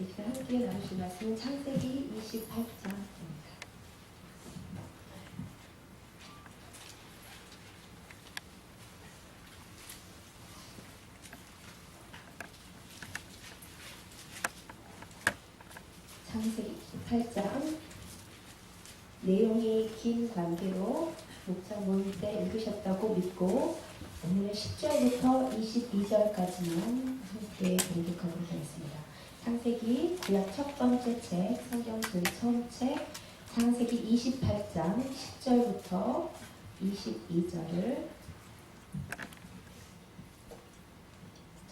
이 시간 함께 나누실 말씀은 창세기 28장입니다. 창세기 28장 내용이 긴 관계로 목장 모임 때 읽으셨다고 믿고 오늘은 10절부터 22절까지만 함께 공독하도록 하겠습니다. 창세기 구약 첫 번째 책, 성경 제일 처음 책 창세기 28장 10절부터 22절을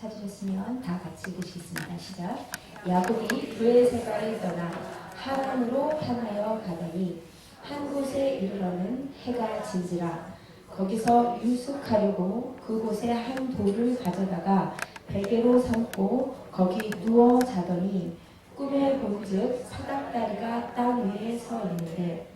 찾으셨으면 다 같이 읽으시겠습니다. 시작. 야곱이 브에세바를 떠나 하란으로 향하여 가더니 한 곳에 이르러는 해가 진지라. 거기서 유숙하려고 그곳에 한 돌을 가져다가 베개로 삼고 거기 누워 자더니 꿈에 본즉 사닥다리가 땅 위에 서 있는데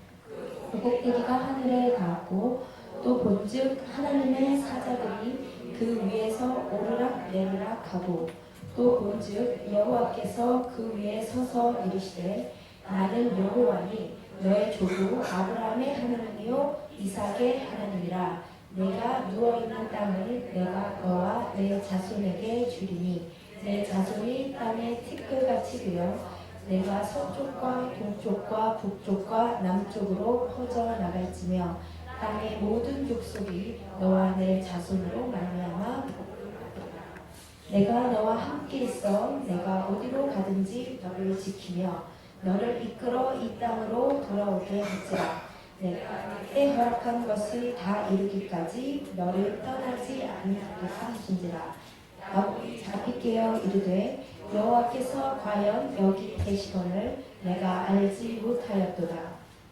그 꼭대기가 하늘에 닿았고 또 본즉 하나님의 사자들이 그 위에서 오르락 내리락 하고 또 본즉 여호와께서 그 위에 서서 이르시되 나는 여호와니 너의 조부 아브라함의 하나님이요 이삭의 하나님이라. 내가 누워있는 땅을 내가 너와 내 자손에게 주리니 내 자손이 땅에 티끌같이 되어 내가 서쪽과 동쪽과 북쪽과 남쪽으로 퍼져 나갈지며 땅의 모든 족속이 너와 내 자손으로 말미암아 내가 너와 함께 있어 내가 어디로 가든지 너를 지키며 너를 이끌어 이 땅으로 돌아오게 할지라. 내가 내게 허락한 것을 다 이루기까지 너를 떠나지 않겠다 하신지라. 야곱이 잠이 깨어 이르되 여호와께서 과연 여기 계시거늘 내가 알지 못하였도다.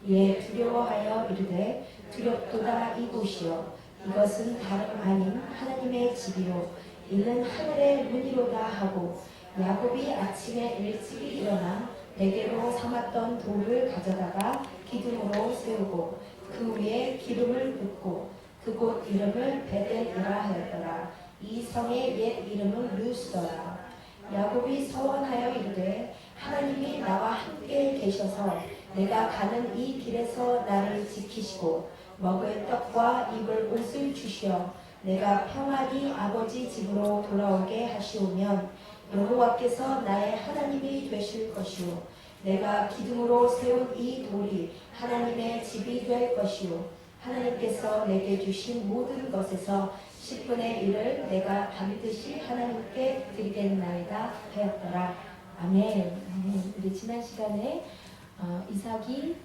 이에 두려워하여 이르되 두렵도다 이곳이요 이것은 다름 아닌 하나님의 집이요 이는 하늘의 문이로다 하고 야곱이 아침에 일찍이 일어나 베개로 삼았던 돌을 가져다가 기둥으로 세우고 그 위에 기름을 붓고 그곳 이름을 베델이라 하였더라. 이 성의 옛 이름은 루스더라. 야곱이 서원하여 이르되 하나님이 나와 함께 계셔서 내가 가는 이 길에서 나를 지키시고 먹을 떡과 입을 옷을 주시어 내가 평안히 아버지 집으로 돌아오게 하시오면 여호와께서 나의 하나님이 되실 것이요 내가 기둥으로 세운 이 돌이 하나님의 집이 될 것이요 하나님께서 내게 주신 모든 것에서 10분의 1을 내가 반드시 하나님께 드리겠나이다 하였더라. 아멘. 아멘. 우리 지난 시간에 이삭이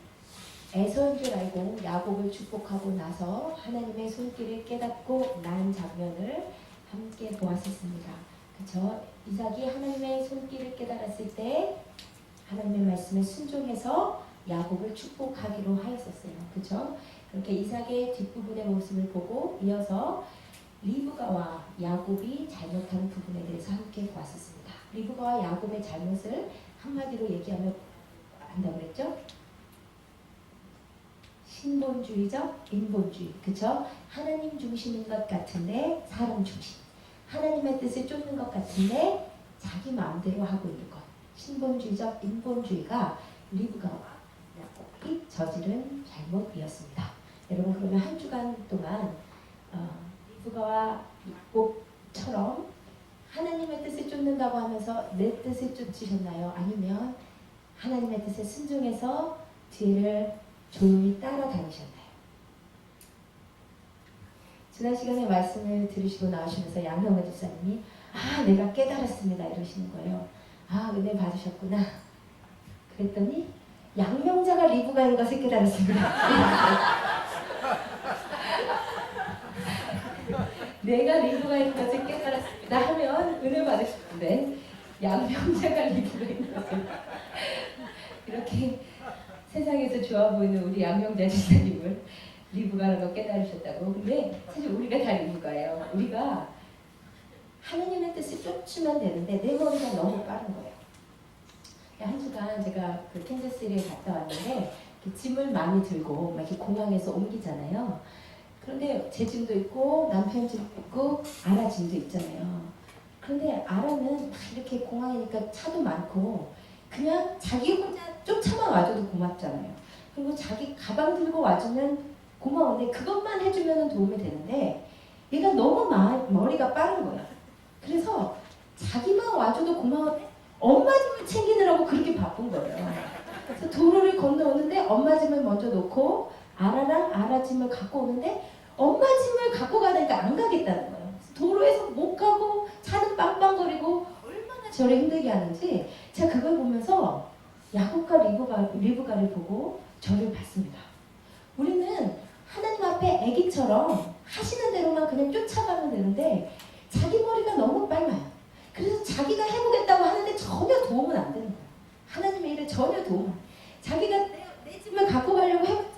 에서인 줄 알고 야곱을 축복하고 나서 하나님의 손길을 깨닫고 난 장면을 함께 보았었습니다. 그렇죠? 이삭이 하나님의 손길을 깨달았을 때 하나님의 말씀에 순종해서 야곱을 축복하기로 하였었어요. 그렇죠? 그렇게 이삭의 뒷부분의 모습을 보고 이어서 리브가와 야곱이 잘못한 부분에 대해서 함께 보았었습니다. 리브가와 야곱의 잘못을 한마디로 얘기하면 한다고 그랬죠? 신본주의적 인본주의. 그렇죠? 하나님 중심인 것 같은데 사람 중심. 하나님의 뜻을 쫓는 것 같은데 자기 마음대로 하고 있는 것. 신본주의적 인본주의가 리브가와 야곱이 저지른 잘못이었습니다. 여러분 그러면 한 주간 동안 리브가와 야곱처럼 하나님의 뜻을 쫓는다고 하면서 내 뜻을 쫓으셨나요? 아니면 하나님의 뜻에 순종해서 뒤를 조용히 따라다니셨나요? 지난 시간에 말씀을 들으시고 나오시면서 양형원 집사님이 내가 깨달았습니다 이러시는 거예요. 은혜 받으셨구나. 그랬더니 양명자가 리브가인 것을 깨달았습니다. 내가 리브가인 것을 깨달았습니다 하면 은혜 받으셨는데 양명자가 리브가인 것을 이렇게 세상에서 좋아 보이는 우리 양명자 집사님을 리브가라고 깨달으셨다고. 근데 사실 우리가 다 리브가예요. 우리가 하나님의 뜻을 쫓으면 되는데 내 머리가 너무 빠른 거예요. 한 주간 제가 그 캔자스를 갔다 왔는데 짐을 많이 들고 막 이렇게 공항에서 옮기잖아요. 그런데 제 짐도 있고 남편 짐도 있고 아라 짐도 있잖아요. 그런데 아라는 막 이렇게 공항이니까 차도 많고 그냥 자기 혼자 쫓아만 와줘도 고맙잖아요. 그리고 자기 가방 들고 와주면 고마운데 그것만 해주면 도움이 되는데 얘가 너무 머리가 빠른 거야. 그래서 자기만 와줘도 고마운데 엄마 짐을 챙기느라고 그렇게 바쁜 거예요. 그래서 도로를 건너오는데 엄마 짐을 먼저 놓고 아라랑 아라 짐을 갖고 오는데 엄마 짐을 갖고 가니까 안 가겠다는 거예요. 도로에서 못 가고 차는 빵빵거리고 얼마나 저를 힘들게 하는지 제가 그걸 보면서 야곱과 리브가를 보고 저를 봤습니다. 우리는 하나님 앞에 아기처럼 하시는 대로만 그냥 쫓아가면 되는데 자기 머리가 너무 빨라요. 그래서 자기가 해보겠다고 하는데 전혀 도움은 안 되는 거예요. 하나님의 일을 전혀 도움 안 돼요. 자기가 내 짐을 갖고 가려고 해봤자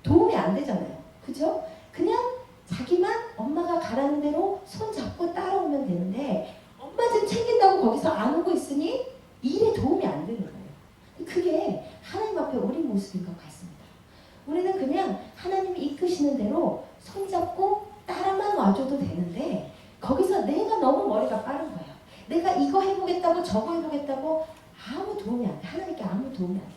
도움이 안 되잖아요. 그죠? 그냥 자기만 엄마가 가라는 대로 손 잡고 따라오면 되는데 엄마 짐 챙긴다고 거기서 안 오고 있으니 일에 도움이 안 되는 거예요. 그게 하나님 앞에 우리 모습인 것 같습니다. 우리는 그냥 하나님이 이끄시는 대로 손잡고 따라만 와줘도 되는데 거기서 내가 너무 머리가 빠른 거예요. 내가 이거 해보겠다고 저거 해보겠다고 아무 도움이 안 돼. 하나님께 아무 도움이 안 돼요.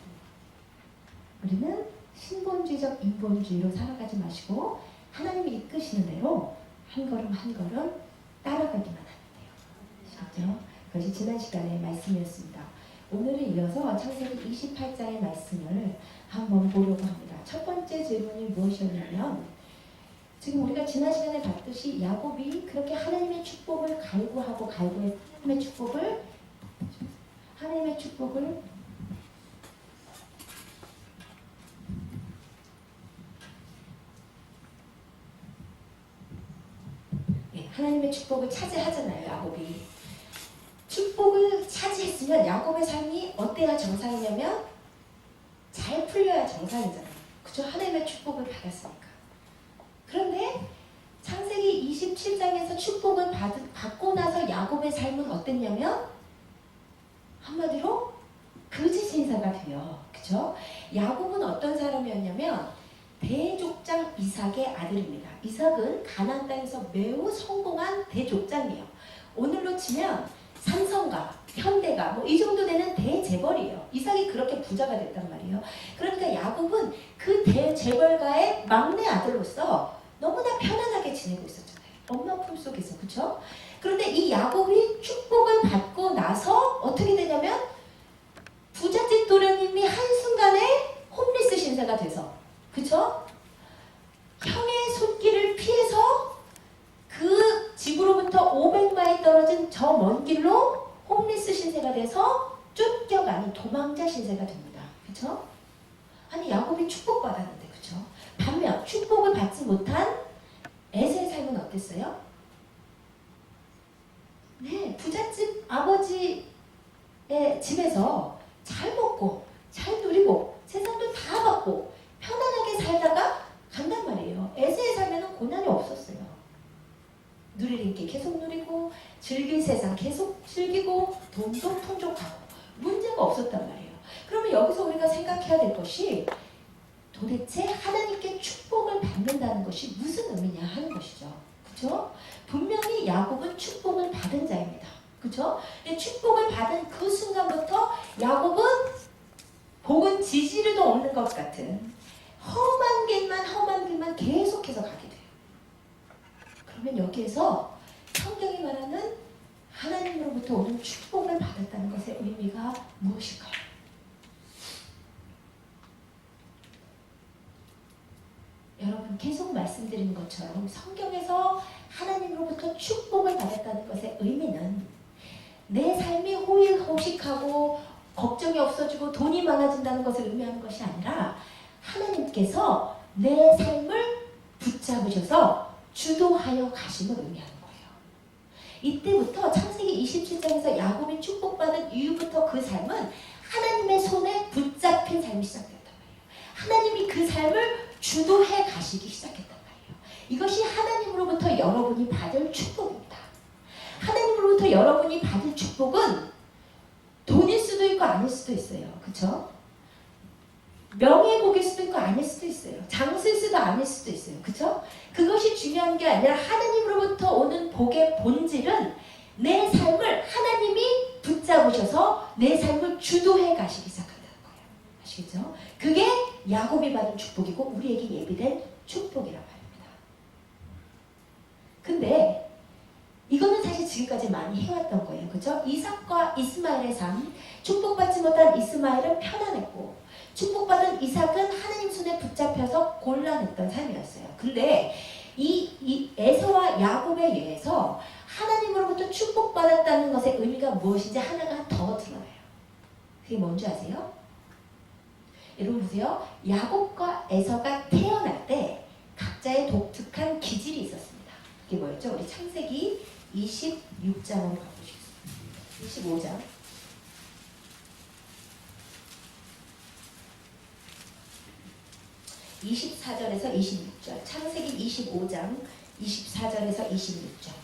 우리는 신본주의적 인본주의로 살아가지 마시고 하나님이 이끄시는 대로 한 걸음 한 걸음 따라가기만 하면 돼요. 그렇죠? 그것이 지난 시간의 말씀이었습니다. 오늘은 이어서 창세기 28장의 말씀을 한번 보려고 합니다. 첫 번째 질문이 무엇이었냐면 지금 우리가 지난 시간에 봤듯이 야곱이 그렇게 하나님의 축복을 갈구하고 갈구해 하나님의 축복을 하나님의 축복을 차지하잖아요. 야곱이 축복을 차지했으면 야곱의 삶이 어때야 정상이냐면 잘 풀려야 정상이잖아요. 그죠? 하나님의 축복을 받았으니까. 그런데 창세기 27장에서 축복을 받고 나서 야곱의 삶은 어땠냐면 한마디로 거짓 인사가 돼요. 그죠? 야곱은 어떤 사람이었냐면 대족장 이삭의 아들입니다. 이삭은 가나안 땅에서 매우 성공한 대족장이에요. 오늘로 치면 삼성가, 현대가 뭐 이 정도 되는 대재벌이에요. 이삭이 그렇게 부자가 됐단 말이에요. 그러니까 야곱은 그 대재벌가의 막내 아들로서 너무나 편안하게 지내고 있었잖아요. 엄마 품속에서. 그렇죠? 그런데 이 야곱이 축복을 받고 나서 어떻게 되냐면 부잣집 도련님이 한순간에 홈리스 신세가 돼서 그쵸? 형의 손길을 피해서 그 집으로부터 500마일 떨어진 저 먼 길로 홈리스 신세가 돼서 쫓겨가는 도망자 신세가 됩니다. 그쵸? 아니 야곱이 축복받았는데 그쵸? 반면 축복을 받지 못한 에서의 삶은 어땠어요? 네, 부잣집 아버지의 집에서 잘 먹고 잘 누리고 세상도 다 받고 편안하게 살다가 간단 말이에요. 에서의 삶에는 고난이 없었어요. 누릴 게 계속 누리고 즐길 세상 계속 즐기고 돈도 풍족하고 문제가 없었단 말이에요. 그러면 여기서 우리가 생각해야 될 것이 도대체 하나님께 축복을 받는다는 것이 무슨 의미냐 하는 것이죠. 그렇죠? 분명히 야곱은 축복을 받은 자입니다. 그렇죠? 축복을 받은 그 순간부터 야곱은 복은 지지리도 없는 것 같은 험한 길만 계속해서 가게 돼요. 그러면 여기에서 성경이 말하는 하나님으로부터 오는 축복을 받았다는 것의 의미가 무엇일까요? 여러분 계속 말씀드린 것처럼 성경에서 하나님으로부터 축복을 받았다는 것의 의미는 내 삶이 호의호식하고 걱정이 없어지고 돈이 많아진다는 것을 의미하는 것이 아니라 하나님께서 내 삶을 붙잡으셔서 주도하여 가심을 의미하는 거예요. 이때부터 창세기 27장에서 야곱이 축복받은 이후부터 그 삶은 하나님의 손에 붙잡힌 삶이 시작됐단 말이에요. 하나님이 그 삶을 주도해 가시기 시작했단 말이에요. 이것이 하나님으로부터 여러분이 받을 축복입니다. 하나님으로부터 여러분이 받을 축복은 돈일 수도 있고 아닐 수도 있어요. 그렇죠? 명예복일 수도 있고 아닐 수도 있어요. 장수일 수도 아닐 수도 있어요. 그렇죠? 그것이 중요한 게 아니라 하나님으로부터 오는 복의 본질은 내 삶을 하나님이 붙잡으셔서 내 삶을 주도해 가시기 시작한다는 거예요. 아시겠죠? 그게 야곱이 받은 축복이고 우리에게 예비된 축복이란 말입니다. 근데 이거는 사실 지금까지 많이 해왔던 거예요. 그죠? 이삭과 이스마엘의 삶, 축복받지 못한 이스마엘은 편안했고 축복받은 이삭은 하나님 손에 붙잡혀서 곤란했던 삶이었어요. 근데 이 에서와 야곱에 의해서 하나님으로부터 축복받았다는 것의 의미가 무엇인지 하나가 더 드러나요. 그게 뭔지 아세요? 여러분 보세요. 야곱과 에서가 태어날 때 각자의 독특한 기질이 있었습니다. 그게 뭐였죠? 우리 창세기 26장으로 가보시겠습니다. 25장. (24절에서 26절) 창세기 25장 24절에서 26절.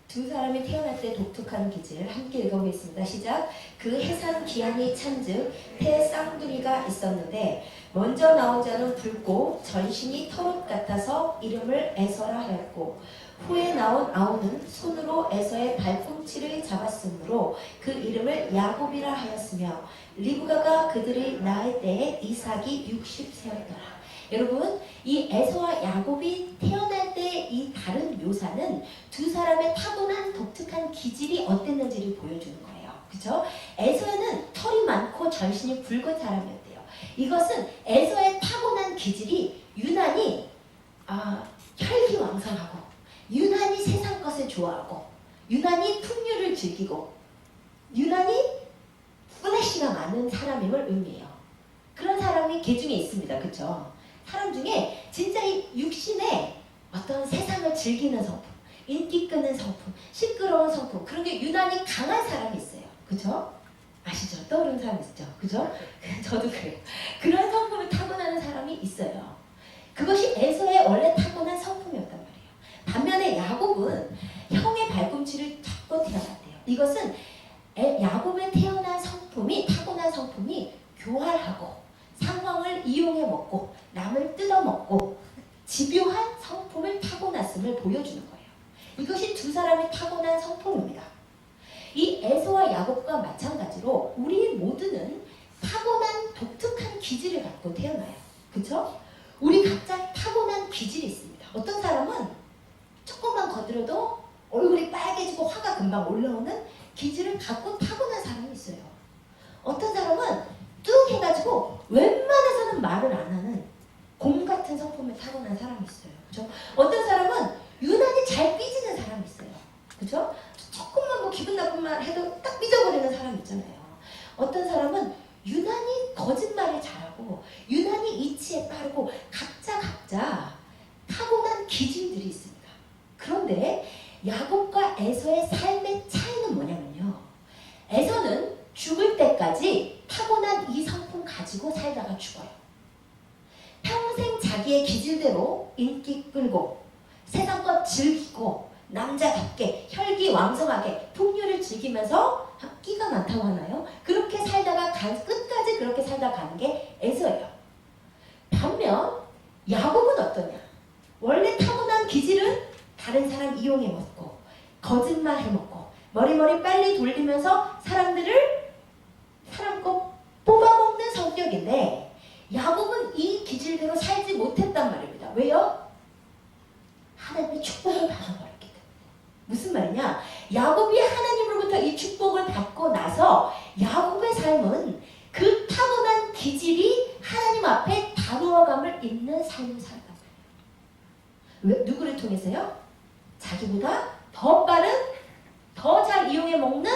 두 사람이 태어날 때 독특한 기질 함께 읽어보겠습니다. 시작. 그 해산 기한이 찬즉 태 쌍둥이가 있었는데 먼저 나온 자는 붉고 전신이 털옷 같아서 이름을 에서라 하였고 후에 나온 아우는 손으로 에서의 발꿈치를 잡았으므로 그 이름을 야곱이라 하였으며 리브가가 그들이 낳을 때에 이삭이 60세였더라. 여러분, 이 에서와 야곱이 태어날 때 이 다른 묘사는 두 사람의 타고난 독특한 기질이 어땠는지를 보여주는 거예요. 그렇죠? 에서는 털이 많고 전신이 붉은 사람이었대요. 이것은 에서의 타고난 기질이 유난히 혈기왕성하고 유난히 세상 것을 좋아하고 유난히 풍류를 즐기고 유난히 플래시가 많은 사람임을 의미해요. 그런 사람이 개 중에 있습니다. 그렇죠? 사람 중에 진짜 이 육신에 어떤 세상을 즐기는 성품, 인기 끄는 성품, 시끄러운 성품, 그런 게 유난히 강한 사람이 있어요. 그죠? 아시죠? 떠오르는 사람 있죠? 그죠? 저도 그래요. 그런 성품을 타고나는 사람이 있어요. 그것이 에서의 원래 타고난 성품이었단 말이에요. 반면에 야곱은 형의 발꿈치를 잡고 태어났대요. 이것은 야곱의 태어난 성품이, 타고난 성품이 교활하고 상황을 이용해 먹고 남을 뜯어먹고 집요한 성품을 타고났음을 보여주는 거예요. 이것이 두 사람의 타고난 성품입니다. 이 에서와 야곱과 마찬가지로 우리 모두는 타고난 독특한 기질을 갖고 태어나요. 그렇죠? 우리 각자 타고난 기질이 있습니다. 어떤 사람은 조금만 건드려도 얼굴이 빨개지고 화가 금방 올라오는 기질을 갖고 타고난 사람이 있어요. 어떤 사람은 뚝 해가지고 웬만해서는 말을 안 하는 곰 같은 성품을 타고난 사람이 있어요. 그죠? 어떤 사람은 유난히 잘 삐지는 사람이 있어요. 그죠? 조금만 뭐 기분 나쁜 말 해도 딱 삐져버리는 사람 있잖아요. 어떤 사람은 유난히 거짓말을 잘하고 유난히 이치에 빠르고 각자 타고난 기질들이 있습니다. 그런데 야곱과 에서의 삶의 차이는 뭐냐면요. 에서는 죽을 때까지 타고난 이 성품 가지고 살다가 죽어요. 평생 자기의 기질대로 인기 끌고 세상껏 즐기고 남자답게 혈기왕성하게 풍류를 즐기면서 끼가 많다고 하나요? 그렇게 살다가 끝까지 그렇게 살다 가는 게 에서예요. 반면 야곱은 어떠냐? 원래 타고난 기질은 다른 사람 이용해 먹고 거짓말 해먹고 머리 빨리 돌리면서 사람 거 뽑아먹는 성격인데 야곱은 이 기질대로 살지 못했단 말입니다. 왜요? 하나님의 축복을 받아버렸기 때문에. 무슨 말이냐? 야곱이 하나님으로부터 이 축복을 받고 나서 야곱의 삶은 그 타고난 기질이 하나님 앞에 다루어감을 있는 삶을 살았단 말이에요. 왜? 누구를 통해서요? 자기보다 더 빠른, 더 잘 이용해 먹는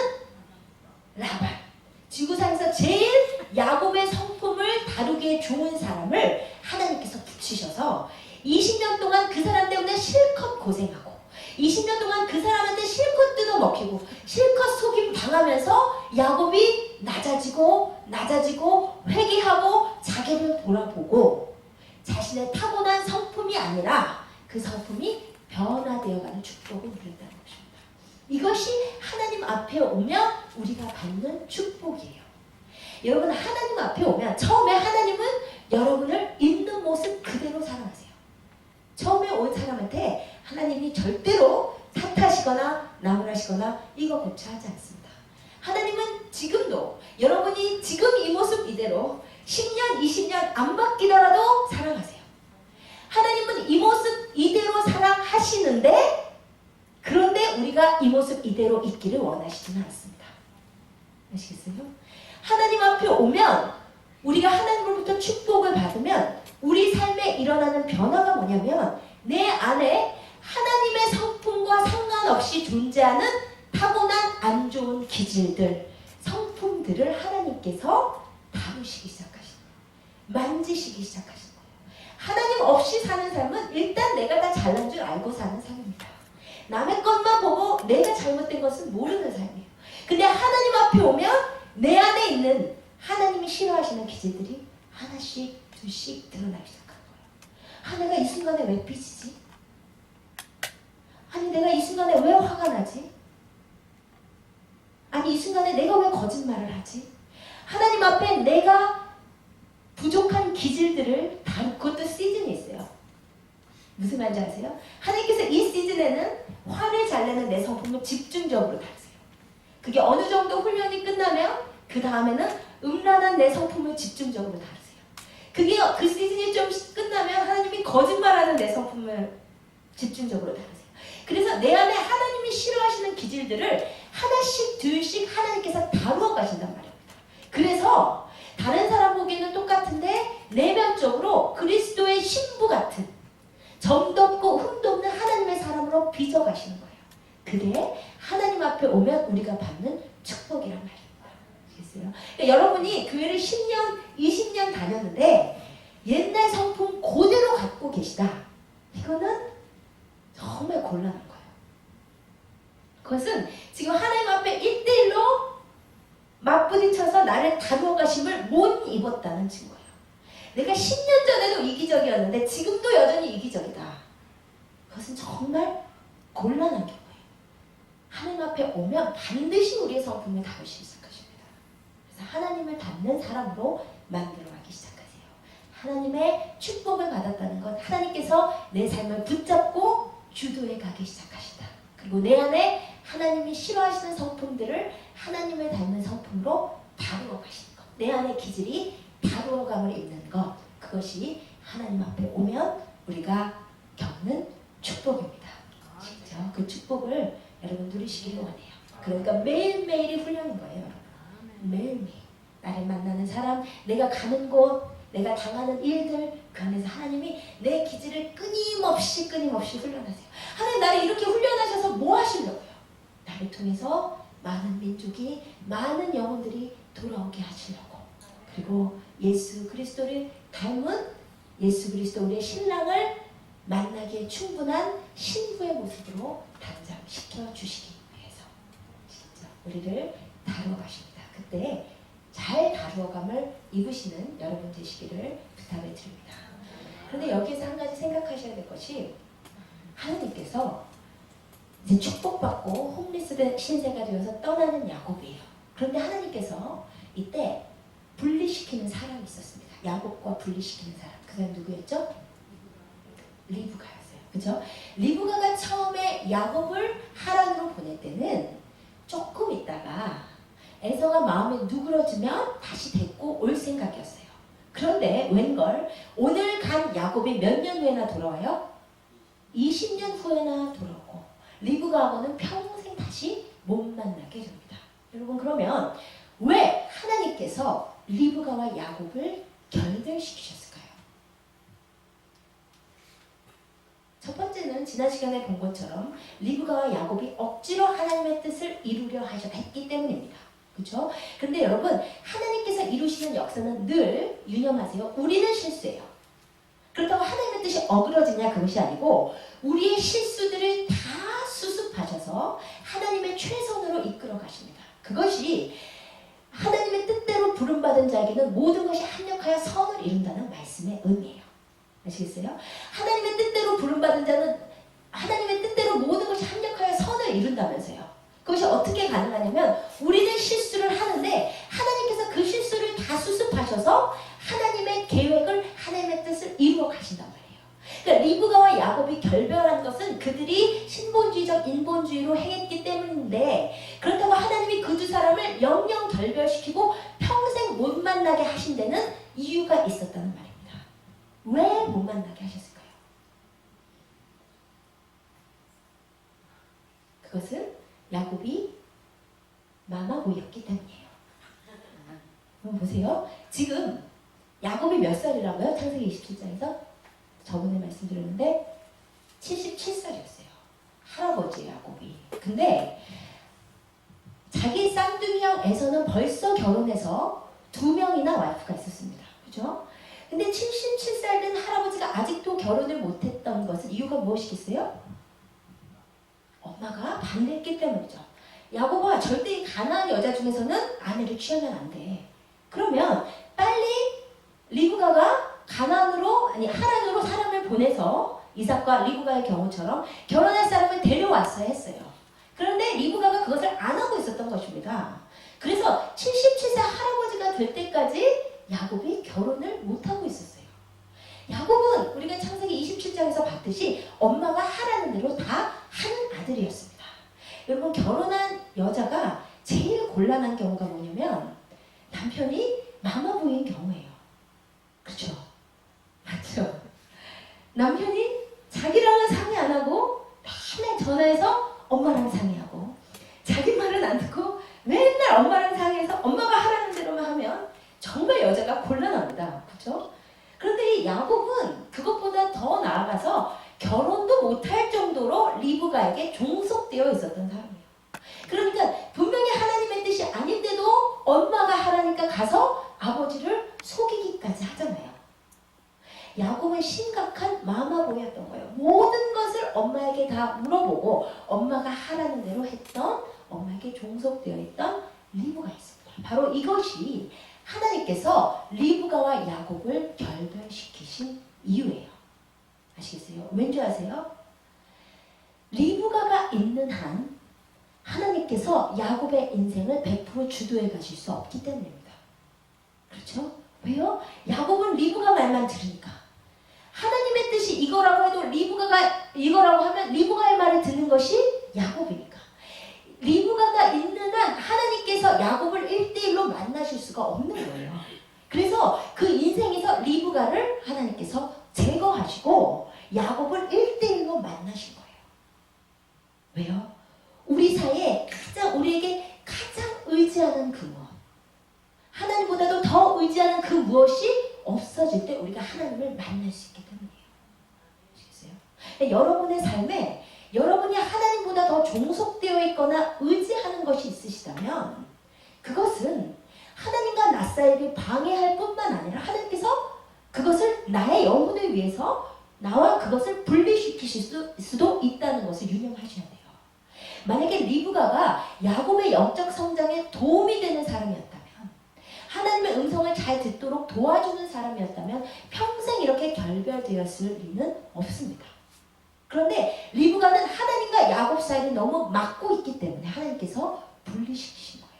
라반. 지구상에서 제일 야곱의 성품을 다루기에 좋은 사람을 하나님께서 붙이셔서 20년 동안 그 사람 때문에 실컷 고생하고 20년 동안 그 사람한테 실컷 뜯어먹히고 실컷 속임 당하면서 야곱이 낮아지고 회개하고 자기를 돌아보고 자신의 타고난 성품이 아니라 그 성품이 변화되어가는 축복을 누린다는 것입니다. 이것이 하나님 앞에 오면 우리가 받는 축복이에요. 여러분, 하나님 앞에 오면 처음에 하나님은 여러분을 있는 모습 그대로 사랑하세요. 처음에 온 사람한테 하나님이 절대로 탓하시거나 나무라시거나 이거 고쳐하지 않습니다. 하나님은 지금도 여러분이 지금 이 모습 이대로 10년, 20년 안 바뀌더라도 사랑하세요. 하나님은 이 모습 이대로 사랑하시는데 그런데 우리가 이 모습 이대로 있기를 원하시지는 않습니다. 아시겠어요? 하나님 앞에 오면 우리가 하나님으로부터 축복을 받으면 우리 삶에 일어나는 변화가 뭐냐면 내 안에 하나님의 성품과 상관없이 존재하는 타고난 안 좋은 기질들, 성품들을 하나님께서 다루시기 시작하시는 거예요. 만지시기 하시는 거예요. 하나님 없이 사는 삶은 일단 내가 다 잘난 줄 알고 사는 삶입니다. 남의 것만 보고 내가 잘못된 것은 모르는 삶이에요. 근데 하나님 앞에 오면 내 안에 있는 하나님이 싫어하시는 기질들이 하나씩 둘씩 드러나기 시작하는 거예요. 내가 이 순간에 왜 삐지지? 아니 내가 이 순간에 왜 화가 나지? 아니 이 순간에 내가 왜 거짓말을 하지? 하나님 앞에 내가 부족한 기질들을 다루고 그것도 시즌이 있어요. 무슨 말인지 아세요? 하나님께서 이 시즌에는 화를 잘 내는 내 성품을 집중적으로 다루세요. 그게 어느 정도 훈련이 끝나면 그 다음에는 음란한 내 성품을 집중적으로 다루세요. 그게 그 시즌이 좀 끝나면 하나님이 거짓말하는 내 성품을 집중적으로 다루세요. 그래서 내 안에 하나님이 싫어하시는 기질들을 하나씩 둘씩 하나님께서 다루어 가신단 말입니다. 그래서 다른 사람 보기에는 똑같은데 내면적으로 그리스도의 신부 같은 점도 없고 흠도 없는 하나님의 사람으로 빚어 가시는 거예요. 그게 하나님 앞에 오면 우리가 받는 축복이란 말입니다. 아시겠어요? 그러니까 여러분이 교회를 10년, 20년 다녔는데 옛날 성품 그대로 갖고 계시다. 이거는 정말 곤란한 거예요. 그것은 지금 하나님 앞에 1대1로 맞부딪혀서 나를 다루어 가심을 못 입었다는 증거예요. 내가 10년 전에도 이기적이었는데 지금도 여전히 이기적이다. 그것은 정말 곤란한 경우예요. 하나님 앞에 오면 반드시 우리의 성품을 다루시기 시작하십니다. 그래서 하나님을 닮는 사람으로 만들어가기 시작하세요. 하나님의 축복을 받았다는 것, 하나님께서 내 삶을 붙잡고 주도해 가기 시작하시다. 그리고 내 안에 하나님이 싫어하시는 성품들을 하나님을 닮는 성품으로 다루어 가시는 것, 내 안의 기질이 다루어감을 입는 것, 그것이 하나님 앞에 오면 우리가 겪는 축복입니다. 진짜 그 축복을 여러분 누리시기를 원해요. 그러니까 매일매일이 훈련인 거예요. 여러분. 매일매일 나를 만나는 사람, 내가 가는 곳, 내가 당하는 일들, 그 안에서 하나님이 내 기질을 끊임없이 훈련하세요. 하나님 나를 이렇게 훈련하셔서 뭐 하시려고요? 나를 통해서 많은 민족이, 많은 영혼들이 돌아오게 하시려고. 그리고 예수 그리스도를 닮은 예수 그리스도 우리의 신랑을 만나기에 충분한 신부의 모습으로 단장시켜 주시기 위해서 진짜 우리를 다루어 가십니다. 그때 잘 다루어감을 입으시는 여러분 되시기를 부탁을 드립니다. 그런데 여기에서 한 가지 생각하셔야 될 것이 하나님께서 이제 축복받고 홈리스 신세가 되어서 떠나는 야곱이에요. 그런데 하나님께서 이때 분리시키는 사람이 있었습니다. 야곱과 분리시키는 사람. 그 사람 누구였죠? 리브가였어요. 그죠? 리브가가 처음에 야곱을 하란으로 보낼 때는 조금 있다가 에서가 마음에 누그러지면 다시 데리고 올 생각이었어요. 그런데 웬걸 오늘 간 야곱이 몇 년 후에나 돌아와요? 20년 후에나 돌아오고 리브가하고는 평생 다시 못 만나게 됩니다. 여러분 그러면 왜 하나님께서 리브가와 야곱을 결별시키셨을까요? 첫 번째는 지난 시간에 본 것처럼 리브가와 야곱이 억지로 하나님의 뜻을 이루려 했기 때문입니다. 그렇죠? 그런데 여러분 하나님께서 이루시는 역사는 늘 유념하세요. 우리는 실수해요. 그렇다고 하나님의 뜻이 어그러지냐 그것이 아니고 우리의 실수들을 다 수습하셔서 하나님의 최선으로 이끌어 가십니다. 그것이 하나님의 뜻대로 부름받은 자에게는 모든 것이 합력하여 선을 이룬다는 말씀의 의미예요. 아시겠어요? 하나님의 뜻대로 부름받은 자는 하나님의 뜻대로 모든 것이 합력하여 선을 이룬다면서요. 그것이 어떻게 가능하냐면 우리는 실수를 하는데 하나님께서 그 실수를 다 수습하셔서 하나님의 계획을 하나님의 뜻을 이루어 가신단 말이에요. 그러니까 리브가와 야곱이 결별한 것은 그들이 신본주의적 인본주의로 행했기 때문인데, 그렇다고 하나님이 그 두 사람을 영영 결별시키고 평생 못 만나게 하신 데는 이유가 있었다는 말입니다. 왜 못 만나게 하셨을까요? 그것은 야곱이 마마보이였기 때문이에요. 한번 보세요. 지금 야곱이 몇 살이라고요? 창세기 27장에서 저번에 말씀드렸는데 77살이었어요. 할아버지 야곱이. 근데 자기 쌍둥이 형 에서는 벌써 결혼해서 2명이나 와이프가 있었습니다. 그죠? 근데 77살 된 할아버지가 아직도 결혼을 못했던 것은 이유가 무엇이겠어요? 엄마가 반대했기 때문이죠. 야곱아, 절대 가나안 여자 중에서는 아내를 취하면 안 돼. 그러면 빨리 리브가가 하란으로 사람을 보내서 이삭과 리브가의 경우처럼 결혼할 사람을 데려왔어야 했어요. 그런데 리브가가 그것을 안 하고 있었던 것입니다. 그래서 77세 할아버지가 될 때까지 야곱이 결혼을 못하고 있었어요. 야곱은 우리가 창세기 27장에서 봤듯이 엄마가 하라는 대로 다 하는 아들이었습니다. 여러분, 결혼한 여자가 제일 곤란한 경우가 뭐냐면 남편이 마마보이인 경우예요. 그렇죠? 맞죠? 남편이 자기랑은 상의 안 하고 맨날 전화해서 엄마랑 상의하고, 자기 말은 안 듣고 맨날 엄마랑 상의해서 엄마가 하라는 대로만 하면 정말 여자가 곤란합니다. 그렇죠? 그런데 이 야곱은 그것보다 더 나아가서 결혼도 못할 정도로 리브가에게 종속되어 있었던 사람이에요. 그러니까 분명히 하나님의 뜻이 아닌데도 엄마가 하라니까 가서 아버지를 속이기까지 하잖아요. 야곱은 심각한 마마보이였던 거예요. 모든 것을 엄마에게 다 물어보고 엄마가 하라는 대로 했던, 엄마에게 종속되어 있던 리브가 있습니다. 바로 이것이 하나님께서 리브가와 야곱을 결별시키신 이유예요. 아시겠어요? 왠지 아세요? 리브가가 있는 한 하나님께서 야곱의 인생을 100% 주도해 가실 수 없기 때문입니다. 그렇죠? 왜요? 야곱은 리브가 말만 들으니까. 하나님의 뜻이 이거라고 해도 리브가가 이거라고 하면 리브가의 말을 듣는 것이 야곱이니까. 리브가가 있는 한 하나님께서 야곱을 1대1로 만나실 수가 없는 거예요. 그래서 그 인생에서 리브가를 하나님께서 제거하시고 야곱을 1대1로 만나신 거예요. 왜요? 우리 사이에 우리에게 가장 의지하는 그 무엇, 하나님보다도 더 의지하는 그 무엇이 없어질 때 우리가 하나님을 만날 수 있기 때문이에요. 아시겠어요? 여러분의 삶에 여러분이 하나님보다 더 종속되어 있거나 의지하는 것이 있으시다면 그것은 하나님과 나 사이를 방해할 뿐만 아니라 하나님께서 그것을 나의 영혼을 위해서 나와 그것을 분리시키실 수도 있다는 것을 유념하셔야 돼요. 만약에 리브가가 야곱의 영적 성장에 도움이 되는 사람이었다면, 하나님의 음성을 잘 듣도록 도와주는 사람이었다면 평생 이렇게 결별되었을 리는 없습니다. 그런데 리브가는 하나님과 야곱 사이를 너무 막고 있기 때문에 하나님께서 분리시키신 거예요.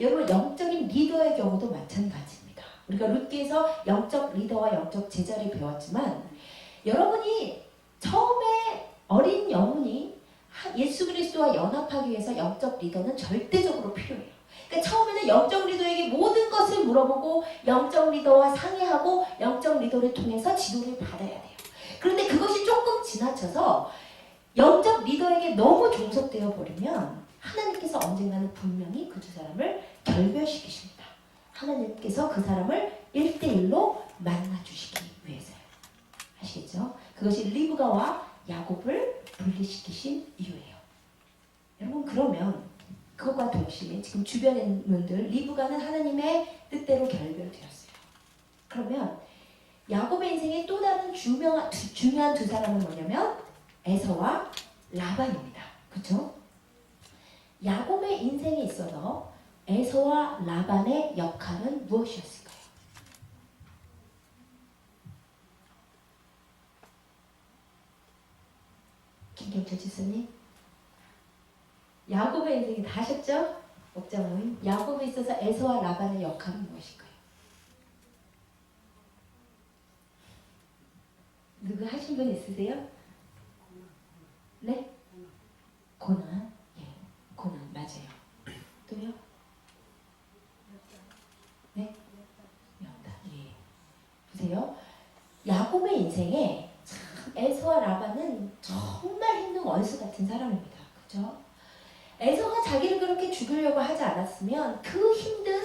여러분, 영적인 리더의 경우도 마찬가지입니다. 우리가 룻기에서 영적 리더와 영적 제자를 배웠지만, 여러분이 처음에 어린 영혼이 예수 그리스도와 연합하기 위해서 영적 리더는 절대적으로 필요해요. 그러니까 처음에는 영적 리더에게 모든 것을 물어보고 영적 리더와 상의하고 영적 리더를 통해서 지도를 받아야 돼요. 그런데 그것이 조금 지나쳐서 영적 리더에게 너무 종속되어 버리면 하나님께서 언젠가는 분명히 그 두 사람을 결별시키십니다. 하나님께서 그 사람을 1대1로 만나주시기 위해서요. 아시겠죠? 그것이 리브가와 야곱을 분리시키신 이유예요. 여러분, 그러면 그것과 동시에 지금 주변에 있는 분들, 리브가는 하나님의 뜻대로 결별되었어요. 그러면 야곱의 인생의 또 다른 중요한 두 사람은 뭐냐면 에서와 라반입니다. 그렇죠? 야곱의 인생에 있어서 에서와 라반의 역할은 무엇이었을까요? 김경철 지수님, 야곱의 인생이 다 하셨죠? 목장모임. 야곱에 있어서 에서와 라반의 역할은 무엇일까요? 누구 하신 분 있으세요? 네? 고난? 예, 고난 맞아요. 또요? 네? 연다. 예. 보세요. 야곱의 인생에 참 에서와 라반은 정말 힘든 원수 같은 사람입니다. 그죠? 에서가 자기를 그렇게 죽이려고 하지 않았으면 그 힘든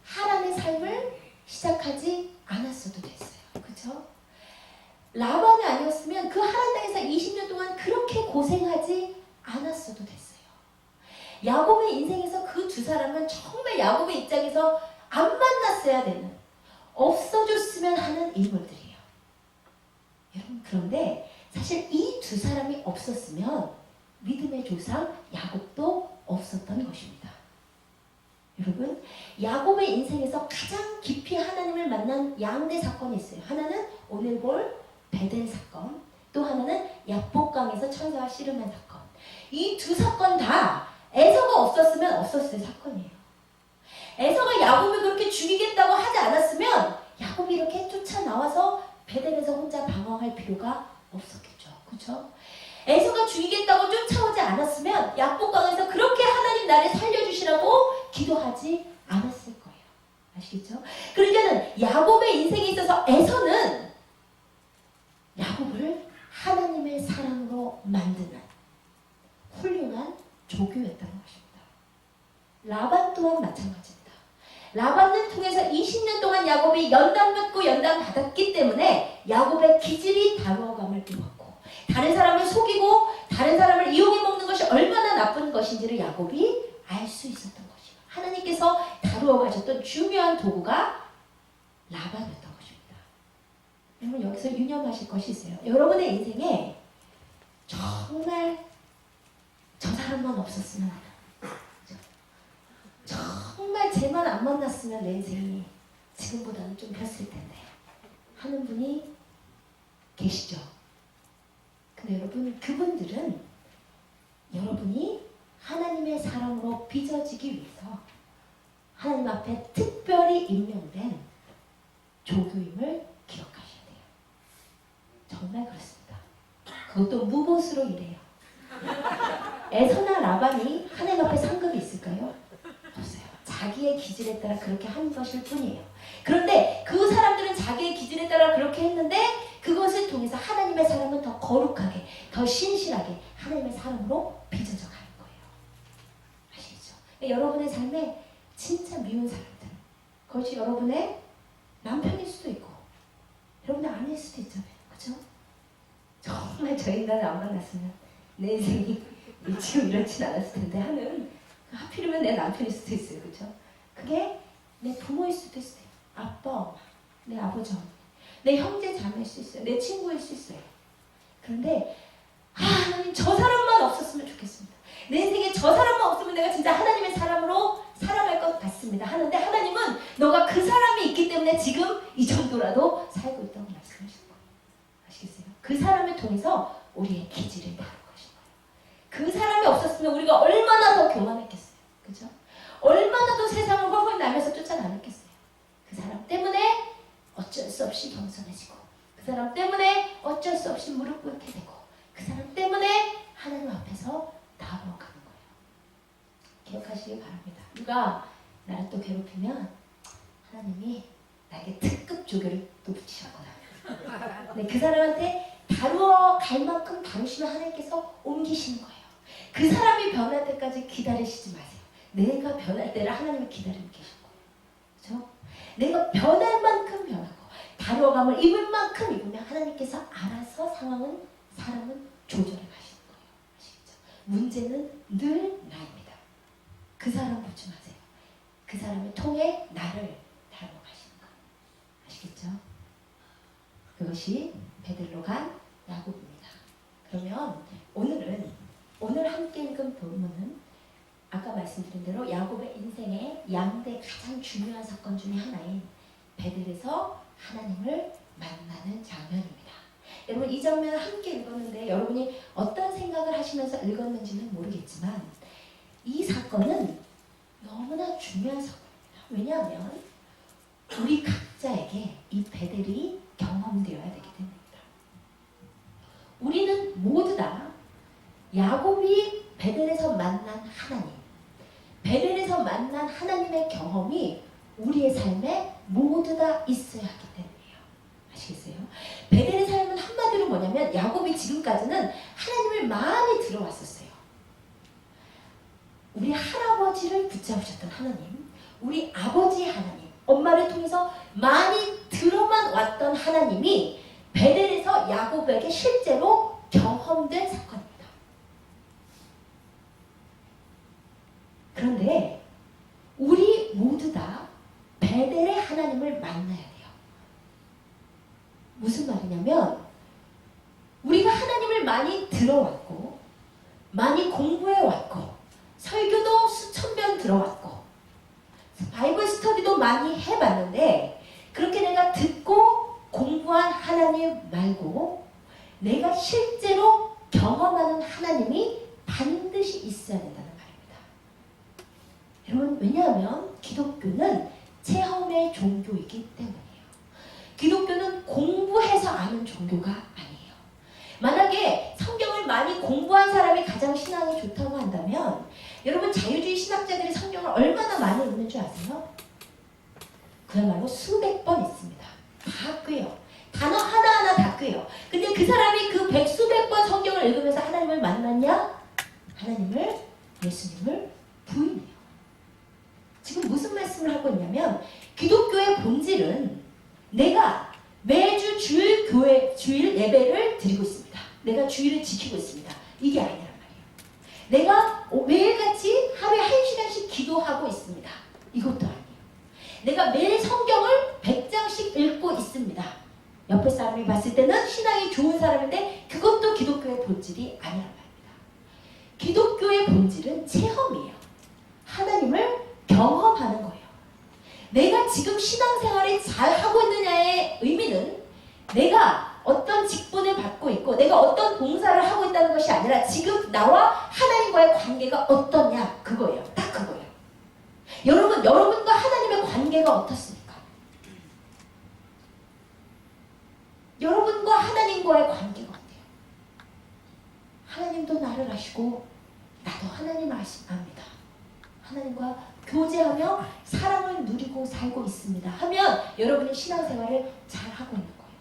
하란의 삶을 시작하지 않았어도 됐어요. 그죠? 라반이 아니었으면 그 하란 땅에서 20년 동안 그렇게 고생하지 않았어도 됐어요. 야곱의 인생에서 그 두 사람은 정말 야곱의 입장에서 안 만났어야 되는, 없어졌으면 하는 인물들이에요. 여러분, 그런데 사실 이 두 사람이 없었으면 믿음의 조상 야곱도 없었던 것입니다. 여러분, 야곱의 인생에서 가장 깊이 하나님을 만난 양대 사건이 있어요. 하나는 오늘 볼 베델 사건, 또 하나는 야복강에서 천사와 씨름한 사건. 이 두 사건 다 에서가 없었으면 없었을 사건이에요. 에서가 야곱을 그렇게 죽이겠다고 하지 않았으면 야곱이 이렇게 쫓아나와서 베델에서 혼자 방황할 필요가 없었겠죠. 그렇죠? 에서가 죽이겠다고 쫓아오지 않았으면 야복강에서 그렇게 하나님 나를 살려주시라고 기도하지 않았을 거예요. 아시겠죠? 그러니까는 야곱의 인생에 있어서 에서는 야곱을 하나님의 사랑으로 만드는 훌륭한 조교였다는 것입니다. 라반 또한 마찬가지입니다. 라반을 통해서 20년 동안 야곱이 연단받고 연단받았기 때문에 야곱의 기질이 다루어감을 입었고, 다른 사람을 속이고 다른 사람을 이용해 먹는 것이 얼마나 나쁜 것인지를 야곱이 알 수 있었던 것이에요. 하나님께서 다루어 가셨던 중요한 도구가 라반이었던 것입니다. 여러분, 여기서 유념하실 것이 있어요. 여러분의 인생에 정말 저 사람만 없었으면 하는, 정말 쟤만 안 만났으면 내 인생이 지금보다는 좀 폈을 텐데 하는 분이 계시죠. 근데 여러분, 그분들은 여러분이 하나님의 사랑으로 빚어지기 위해서 하나님 앞에 특별히 임명된 조교임을 기억하셔야 돼요. 정말 그렇습니다. 그것도 무보수로 일해요. 에서나 라반이 하나님 앞에 상급이 있을까요? 없어요. 자기의 기질에 따라 그렇게 한 것일 뿐이에요. 그런데 그 사람들은 자기의 기질에 따라 그렇게 했는데 그것을 통해서 하나님의 사람은 더 거룩하게, 더 신실하게 하나님의 사람으로 빚어져 가는 거예요. 아시겠죠? 여러분의 삶에 진짜 미운 사람들, 그것이 여러분의 남편일 수도 있고 여러분의 아내일 수도 있잖아요. 그렇죠? 정말 저 인간을 안 만났으면 내 인생이 지금 이렇진 않았을 텐데 하는, 하필이면 내 남편일 수도 있어요. 그렇죠? 그게 내 부모일 수도 있어요. 아빠, 엄마, 내 아버지, 어머니, 내 형제 자매일 수 있어요. 내 친구일 수 있어요. 그런데 하나님, 저 사람만 없었으면 좋겠습니다. 내 인생에 저 사람만 없으면 내가 진짜 하나님의 사람으로 살아갈 것 같습니다. 하는데 하나님은 너가 그 사람이 있기 때문에 지금 이 정도라도 살고 있다고 말씀하신 거예요. 아시겠어요? 그 사람을 통해서 우리의 기질을 다룬 것인 거예요. 그 사람이 없었으면 우리가 얼마나 더 교만했겠어요. 그죠? 얼마나 더 세상을 헐헐 날면서 쫓아다녔겠어요. 그 사람 때문에 어쩔 수 없이 겸손해지고, 그 사람 때문에 어쩔 수 없이 무릎 꿇게 되고, 그 사람 때문에 하나님 앞에서 다루어가는 거예요. 기억하시기 바랍니다. 누가 나를 또 괴롭히면 하나님이 나에게 특급 조교를 또 붙이셨구나. 네, 그 사람한테 다루어 갈 만큼 다루시면 하나님께서 옮기시는 거예요. 그 사람이 변할 때까지 기다리시지 마세요. 내가 변할 때를 하나님이 기다리고 계신 거예요. 그렇죠? 내가 변할 만큼 변하고 다루어감을 입을 만큼 입으면 하나님께서 알아서 사람은 조절해 가시는 거예요. 아시겠죠? 문제는 늘 나입니다. 그 사람 보지 마세요. 그 사람을 통해 나를 다루어 가시는 거예요. 아시겠죠? 그것이 베들로 간 야곱입니다. 그러면 오늘 함께 읽은 본문은 아까 말씀드린 대로 야곱의 인생의 양대 가장 중요한 사건 중에 하나인 베들에서 하나님을 만나는 장면입니다. 여러분, 이 장면을 함께 읽었는데 여러분이 어떤 생각을 하시면서 읽었는지는 모르겠지만 이 사건은 너무나 중요한 사건입니다. 왜냐하면 우리 각자에게 이 베델이 경험되어야 되기 때문입니다. 우리는 모두 다 야곱이 베델에서 만난 하나님, 베델에서 만난 하나님의 경험이 우리의 삶에 모두 다 있어야 하기 때문이에요. 아시겠어요? 베델의 삶은 한마디로 뭐냐면 야곱이 지금까지는 하나님을 많이 들어왔었어요. 우리 할아버지를 붙잡으셨던 하나님, 우리 아버지 하나님, 엄마를 통해서 많이 들어만 왔던 하나님이 베델에서 야곱에게 실제로 경험된 사건입니다. 그런데 우리 모두 다 베델의 하나님을 만나야 돼요. 무슨 말이냐면 우리가 하나님을 많이 들어왔고 많이 공부해왔고 설교도 수천 번 들어왔고 바이블 스터디도 많이 해봤는데 그렇게 내가 듣고 공부한 하나님 말고 내가 실제로 경험하는 하나님이 반드시 있어야 된다는 말입니다. 여러분, 왜냐하면 기독교는 체험의 종교이기 때문이에요. 기독교는 공부해서 아는 종교가 아니에요. 만약에 성경을 많이 공부한 사람이 가장 신앙이 좋다고 한다면 여러분, 자유주의 신학자들이 성경을 얼마나 많이 읽는 줄 아세요? 그야말로 수백 번 읽습니다. 다 꿰요. 단어 하나하나 다 꿰요. 근데 그 사람이 그 백수백 번 성경을 읽으면서 하나님을 만났냐? 하나님을, 예수님을 부인해요. 지금 무슨 말씀을 하고 있냐면 기독교의 본질은 내가 매주 주일 예배를 드리고 있습니다. 내가 주일을 지키고 있습니다. 이게 아니란 말이에요. 내가 매일같이 하루에 1시간씩 기도하고 있습니다. 이것도 아니에요. 내가 매일 성경을 100장씩 읽고 있습니다. 옆에 사람이 봤을 때는 신앙이 좋은 사람인데 그것도 기독교의 본질이 아니란 말입니다. 기독교의 본질은 체험이에요. 하나님을 경험하는 거예요. 내가 지금 신앙생활을 잘 하고 있느냐의 의미는 내가 어떤 직분을 받고 있고 내가 어떤 봉사를 하고 있다는 것이 아니라 지금 나와 하나님과의 관계가 어떠냐, 그거예요. 딱 그거예요. 여러분과 하나님의 관계가 어떻습니까? 여러분과 하나님과의 관계가 어때요? 하나님도 나를 아시고 나도 하나님 압니다. 하나님과 교제하며 사랑을 누리고 살고 있습니다 하면 여러분이 신앙생활을 잘하고 있는 거예요.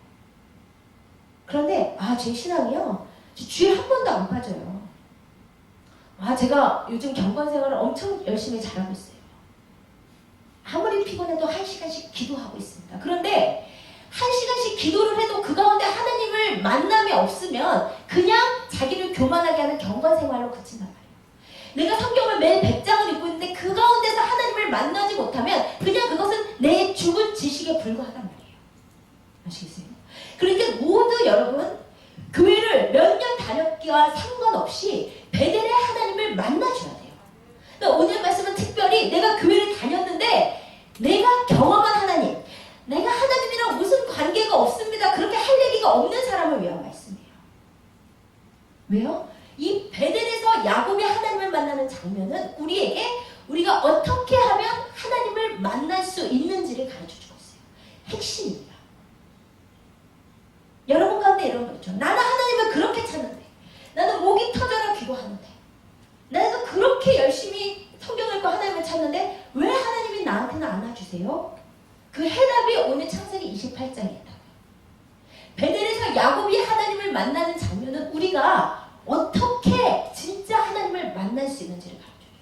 그런데 제 신앙이요, 주일 한 번도 안 빠져요. 제가 요즘 경건생활을 엄청 열심히 잘하고 있어요. 아무리 피곤해도 1시간씩 기도하고 있습니다. 그런데 1시간씩 기도를 해도 그 가운데 하나님을 만남이 없으면 그냥 자기를 교만하게 하는 경건생활로 그친단 말이에요. 내가 성경을 매일 100장을 읽고 있는데 그 가운데서 하나님을 만나지 못하면 그냥 그것은 내 죽은 지식에 불과하단 말이에요. 아시겠어요? 그러니까 모두 여러분, 교회를 몇 년 다녔기와 상관없이 베델의 하나님을 만나줘야 돼요. 그러니까 오늘 말씀은 특별히 내가 교회를 다녔는데 내가 경험한 하나님, 내가 하나님이랑 무슨 관계가 없습니다, 그렇게 할 얘기가 없는 사람을 위한 말씀이에요. 왜요? 이 베델에서 야곱이 하나님을 만나는 장면은 우리에게 우리가 어떻게 하면 하나님을 만날 수 있는지를 가르쳐주고 있어요. 핵심입니다. 여러분 가운데 이런 거 있죠. 나는 하나님을 그렇게 찾는데, 나는 목이 터져라 기도하는데, 나는 그렇게 열심히 성경을 읽고 하나님을 찾는데 왜 하나님이 나한테는 안아주세요? 그 해답이 오늘 창세기 28장에 있다고요. 베델에서 야곱이 하나님을 만나는 장면은 우리가 어떻게 진짜 하나님을 만날 수 있는지를 가르쳐줘요.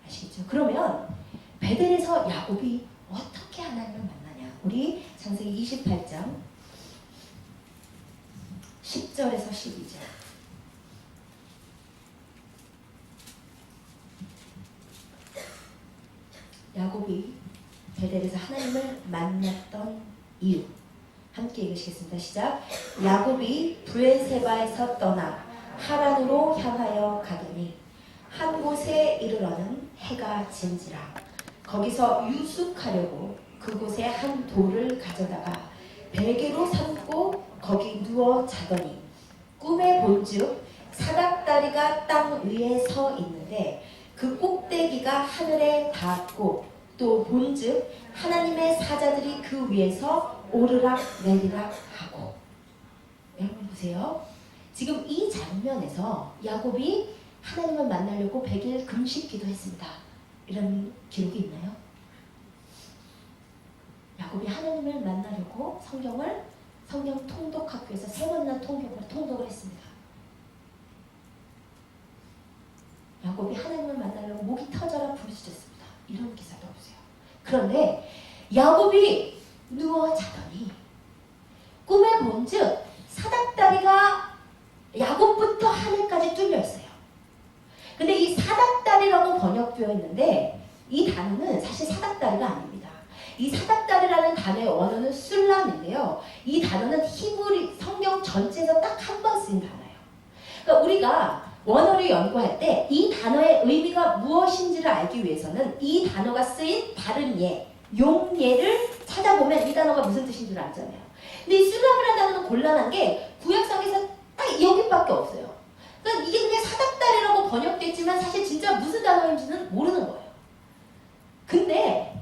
아시겠죠? 그러면 베델에서 야곱이 어떻게 하나님을 만나냐? 우리 창세기 28장 10절에서 12절. 야곱이 베델에서 하나님을 만났던 이유. 함께 읽으시겠습니다. 시작. 야곱이 브엘세바에서 떠나 하란으로 향하여 가더니 한 곳에 이르러는 해가 진지라. 거기서 유숙하려고 그곳에 한 돌을 가져다가 베개로 삼고 거기 누워 자더니 꿈에 본즉 사닥다리가 땅 위에 서 있는데 그 꼭대기가 하늘에 닿았고 또 본즉 하나님의 사자들이 그 위에서 오르락 내리락 하고. 여러분 보세요. 지금 이 장면에서 야곱이 하나님을 만나려고 100일 금식 기도했습니다. 이런 기록이 있나요? 야곱이 하나님을 만나려고 성경 통독학교에서 3번이나 통독을 했습니다. 야곱이 하나님을 만나려고 목이 터져라 부르짖었습니다. 이런 기사도 없어요. 그런데 야곱이 누워 자더니 꿈에 본즉 사닥다리가 야곱부터 하늘까지 뚫려 있어요. 근데 이 사닥다리라고 번역되어 있는데 이 단어는 사실 사닥다리가 아닙니다. 이 사닥다리라는 단어의 원어는 술람인데요. 이 단어는 히브리 성경 전체에서 딱 한 번 쓰인 단어예요. 그러니까 우리가 원어를 연구할 때 이 단어의 의미가 무엇인지를 알기 위해서는 이 단어가 쓰인 다른 예, 용예를 찾아보면 이 단어가 무슨 뜻인 줄 알잖아요. 근데 이 술람이라는 단어는 곤란한 게 구약성에서 딱 여기밖에 없어요. 그러니까 이게 그냥 사닥다리라고 번역됐지만 사실 진짜 무슨 단어인지는 모르는 거예요. 근데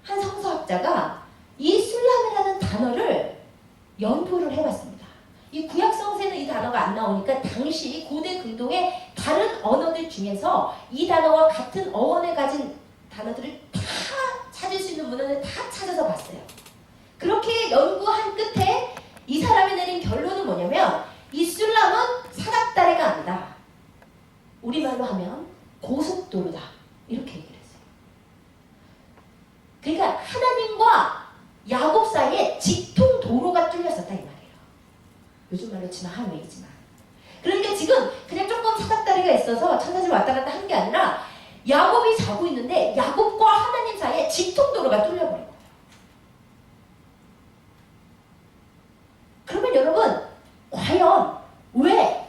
한 성서학자가 이 술람이라는 단어를 연구를 해봤습니다. 이 구약성서에는 이 단어가 안 나오니까 당시 고대 근동의 다른 언어들 중에서 이 단어와 같은 어원을 가진 단어들을 다 찾을 수 있는 문헌을 다 찾아서 봤어요. 그렇게 연구한 끝에 이 사람이 내린 결론은 뭐냐면 이 술람은 사닥다리가 아니다. 우리말로 하면 고속도로다. 이렇게 얘기를 했어요. 그러니까 하나님과 야곱 사이에 직통도로가 뚫렸었다 이 말이에요. 요즘 말로 치면 하웨이지만. 그러니까 지금 그냥 조금 사닥다리가 있어서 천사집 왔다 갔다 한 게 아니라 야곱이 자고 있는데 야곱과 하나님 사이에 직통도로가 뚫려버린 거예요. 그러면 여러분 과연 왜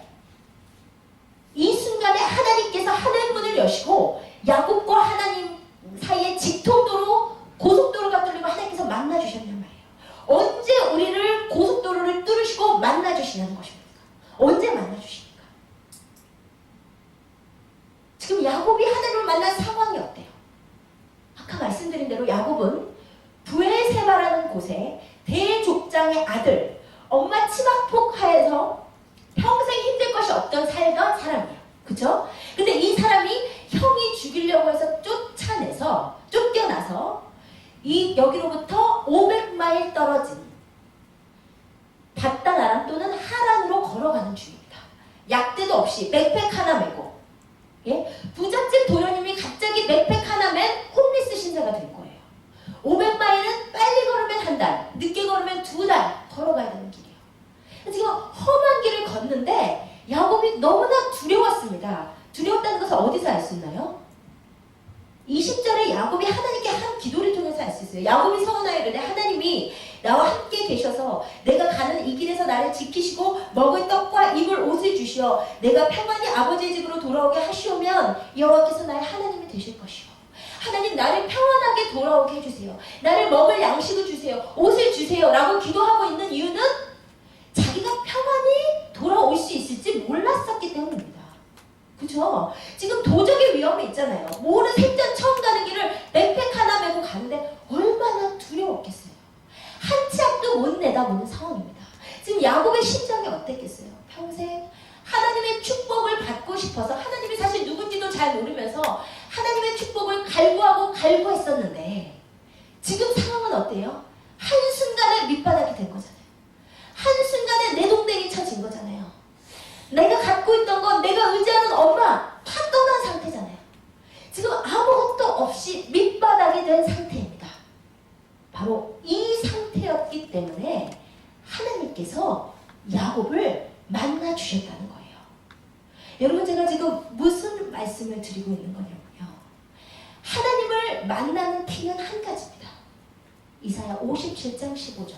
이 순간에 하나님께서 하늘 문을 여시고 야곱과 하나님 사이에 직통도로 고속도로가 뚫리고 하나님께서 만나주셨냔 말이에요. 언제 우리를 고속도로를 뚫으시고 만나주시냐는 것입니까? 언제 만나주십니까? 지금 야곱이 하나님을 만난 상황이 어때요? 아까 말씀드린 대로 야곱은 브엘세바라는 곳에 대족장의 아들, 엄마 치마폭 하에서 평생 힘들 것이 없던 살던 사람이에요. 그죠? 근데 이 사람이 형이 죽이려고 해서 쫓겨나서 여기로부터 500마일 떨어진 바다나람 또는 하란으로 걸어가는 중입니다. 약대도 없이 백팩 하나 메고, 예? 부잣집 도련님이 갑자기 백팩 하나 맨 홈리스 신자가 된 거예요. 500마일은 빨리 걸으면 한 달, 늦게 걸으면 2달 걸어가야 되는 길이에요. 지금 험한 길을 걷는데 야곱이 너무나 두려웠습니다. 두려웠다는 것을 어디서 알 수 있나요? 20절에 야곱이 하나님께 한 기도를 통해서 알 수 있어요. 야곱이 서원하여 이르되 하나님이 나와 함께 계셔서 내가 가는 이 길에서 나를 지키시고 먹을 떡과 입을 옷을 주시어 내가 평안히 아버지의 집으로 돌아오게 하시오면 여호와께서 나의 하나님이 되실 것이요. 하나님 나를 평안하게 돌아오게 해주세요. 나를 먹을 양식을 주세요. 옷을 주세요. 라고 기도하고 있는 이유는 자기가 평안히 돌아올 수 있을지 몰랐었기 때문입니다. 그죠? 지금 도적의 위험이 있잖아요. 모르는 생전 처음 가는 길을 백팩 하나 메고 가는데 얼마나 두려웠겠어요. 한 치 앞도 못 내다보는 상황입니다. 지금 야곱의 심정이 어땠겠어요? 평생 하나님의 축복을 받고 싶어서 하나님이 사실 누군지도 잘 모르면서 하나님의 축복을 갈구했었는데 지금 상황은 어때요? 한순간에 밑바닥이 된 거잖아요. 한순간에 내동댕이 쳐진 거잖아요. 내가 갖고 있던 건 내가 의지하는 엄마 다 떠난 상태잖아요. 지금 아무것도 없이 밑바닥이 된 상태입니다. 바로 이 상태였기 때문에 하나님께서 야곱을 만나 주셨다는 거예요. 여러분 제가 지금 무슨 말씀을 드리고 있는 거냐면요. 하나님을 만나는 티는 한 가지입니다. 이사야 57장 15절.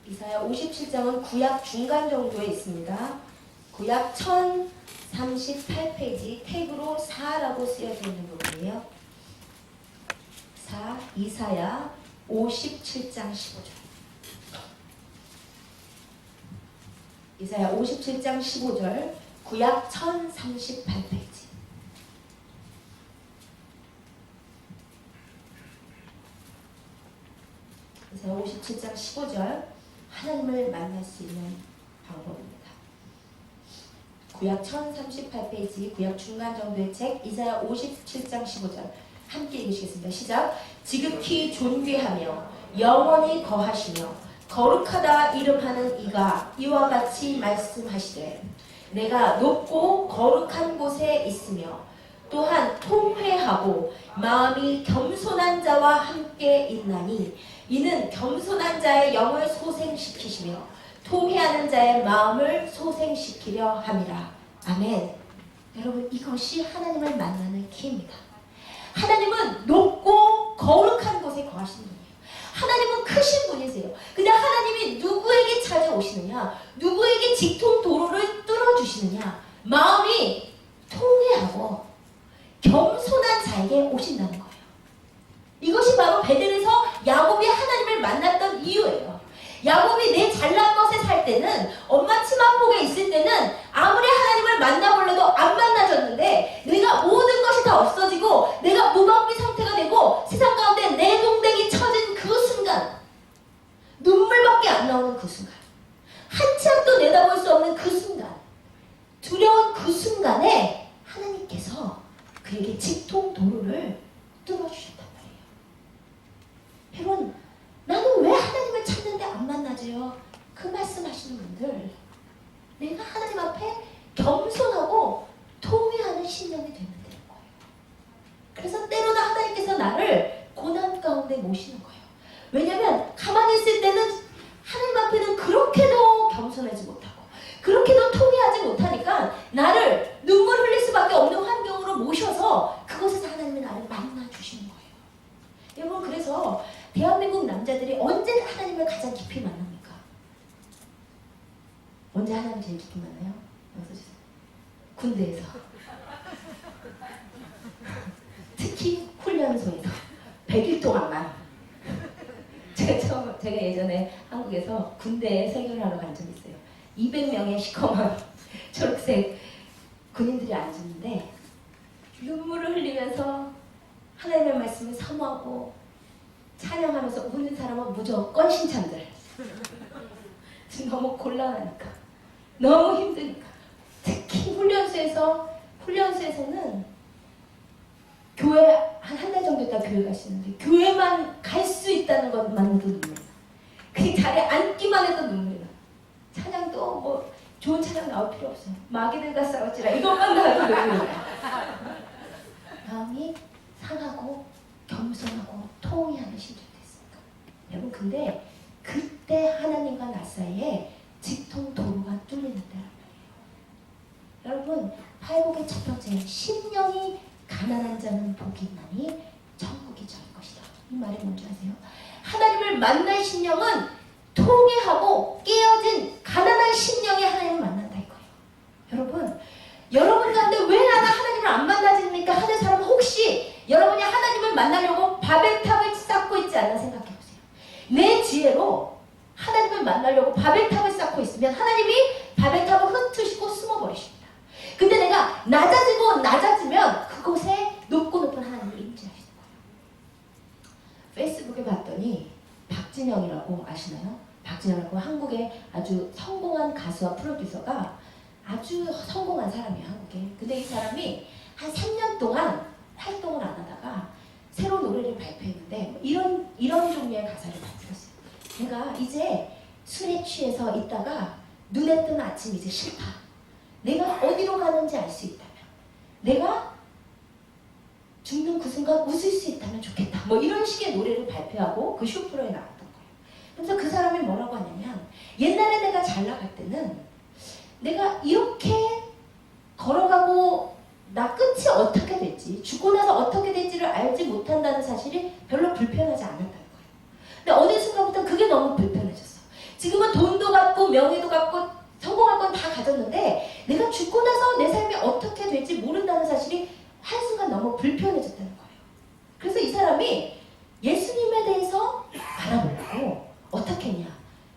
이사야 57장은 구약 중간 정도에 있습니다. 구약 1038페이지 탭으로 4라고 쓰여져 있는 부분이에요. 4. 이사야 57장 15절. 이사야 57장 15절 구약 1038페이지. 이사야 57장 15절 하나님을 만날 수 있는 방법입니다. 구약 1038페이지 구약 중간 정도의 책 이사야 57장 15절 함께 읽으시겠습니다. 시작. 지극히 존귀하며 영원히 거하시며 거룩하다 이름하는 이가 이와 같이 말씀하시되 내가 높고 거룩한 곳에 있으며 또한 통회하고 마음이 겸손한 자와 함께 있나니 이는 겸손한 자의 영을 소생시키시며 통회하는 자의 마음을 소생시키려 함이라. 아멘. 여러분, 이것이 하나님을 만나는 키입니다. 하나님은 높고 거룩한 곳에 거하시는 분이에요. 하나님은 크신 분이세요. 근데 하나님이 누구에게 찾아오시느냐, 누구에게 직통 도로를 뚫어주시느냐, 마음이 통회하고 겸손한 자에게 오신다는 거예요. 이것이 바로 베델에서 야곱이 하나님을 만났던 이유예요. 야곱이 내 잘난 것에 살 때는, 엄마 치마폭에 있을 때는 아무리 하나님을 만나보려도 안 만나졌는데 내가 모든 것이 다 없어지고 내가 무방비 상태가 되고 세상 가운데 내 동댕이 처진 그 순간, 눈물밖에 안 나오는 그 순간, 한치 앞도 내다볼 수 없는 그 순간, 두려운 그 순간에 하나님께서 그에게 직통 도로를 뚫어주셨단 말이에요. 여러분, 나는 왜 하나님을 찾는데 안 만나져요? 그 말씀하시는 분들, 내가 하나님 앞에 겸손하고 통회하는 신령이 되면 되는 거예요. 그래서 때로는 하나님께서 나를 고난 가운데 모시는 거예요. 왜냐면 가만히 있을 때는 하나님 앞에는 그렇게도 겸손하지 못하고 그렇게도 통회하지 못하니까 나를 눈물 흘릴 수밖에 없는 환경으로 모셔서 그곳에서 하나님이 나를 만나주시는 거예요. 여러분, 그래서 대한민국 남자들이 언제 하나님을 가장 깊이 만납니까? 언제 하나님 제일 깊이 만나요? 여기서 군대에서. 특히 훈련소에서 100일 동안만. 제가 예전에 한국에서 군대에 세교를 하러 간 적이 있어요. 200명의 시커먼 초록색 군인들이 앉았는데 눈물을 흘리면서 하나님의 말씀을 사모하고 찬양하면서 우는 사람은 무조건 신참들. 지금 너무 곤란하니까, 너무 힘드니까. 특히 훈련소에서는 교회 한 달 정도 있다 교회 가시는데 교회만 갈 수 있다는 것만으로도 눈물 나. 그 자리에 앉기만 해도 눈물 나. 찬양도 뭐 좋은 찬양 나올 필요 없어요. 마귀들과 싸웠지라 이것만 나도 눈물 나. 마음이 상하고 겸손하고 통회하는 심정이 됐습니까? 여러분, 근데 그때 하나님과 나 사이에 직통 도로가 뚫리는 때란 말이에요. 여러분, 팔복의 첫 번째, 심령이 가난한 자는 복이 있나니 천국이 저희 것이다. 이 말이 뭔지 아세요? 하나님을 만날 심령은 통회하고 깨어진 가난한 심령이 하나님을 만난다 이거예요. 여러분 가운데 왜 나는 하나님을 안 만나집니까? 하는 사람은 혹시 여러분이 하나님을 만나려고 바벨탑을 쌓고 있지 않나 생각해 보세요. 내 지혜로 하나님을 만나려고 바벨탑을 쌓고 있으면 하나님이 바벨탑을 흩으시고 숨어버리십니다. 근데 내가 낮아지면 그곳에 높고 높은 하나님을 임재하시는 거예요. 페이스북에 봤더니 박진영이라고 아시나요? 박진영이라고 한국의 아주 성공한 가수와 프로듀서가 아주 성공한 사람이에요, 한국에. 근데 이 사람이 한 3년 동안 활동을 안 하다가 새로운 노래를 발표했는데 이런 종류의 가사를 발표했어요. 내가 이제 술에 취해서 있다가 눈에 뜨는 아침 이제 싫다. 내가 어디로 가는지 알 수 있다면, 내가 죽는 그 순간 웃을 수 있다면 좋겠다. 뭐 이런 식의 노래를 발표하고 그 쇼프로에 나왔던 거예요. 그래서 그 사람이 뭐라고 하냐면, 옛날에 내가 잘 나갈 때는 내가 이렇게 걸어가고 나 끝이 어떻게 될지, 죽고 나서 어떻게 될지를 알지 못한다는 사실이 별로 불편하지 않았다는 거예요. 근데 어느 순간부터 그게 너무 불편해졌어. 지금은 돈도 갖고 명예도 갖고 성공할 건 다 가졌는데 내가 죽고 나서 내 삶이 어떻게 될지 모른다는 사실이 한순간 너무 불편해졌다는 거예요. 그래서 이 사람이 예수님에 대해서 알아보려고 어떻게 했냐.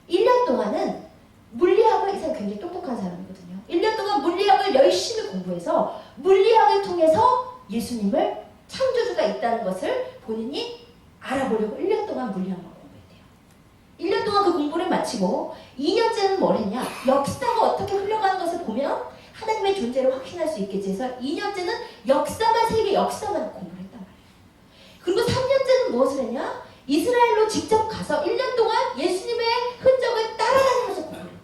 1년 동안은 물리학을, 이 사람 굉장히 똑똑한 사람이거든요. 1년 동안 물리학을 열심히 공부해서 물리학을 통해서 예수님을, 창조주가 있다는 것을 본인이 알아보려고 1년 동안 물리학을 공부했대요. 동안 그 공부를 마치고 2년째는 뭘 했냐? 역사가 어떻게 흘러가는 것을 보면 하나님의 존재를 확신할 수 있겠지 해서 2년째는 역사만, 세계 역사만 공부를 했단 말이에요. 그리고 3년째는 무엇을 했냐? 이스라엘로 직접 가서 1년 동안 예수님의 흔적을 따라다니면서 공부를 했대요.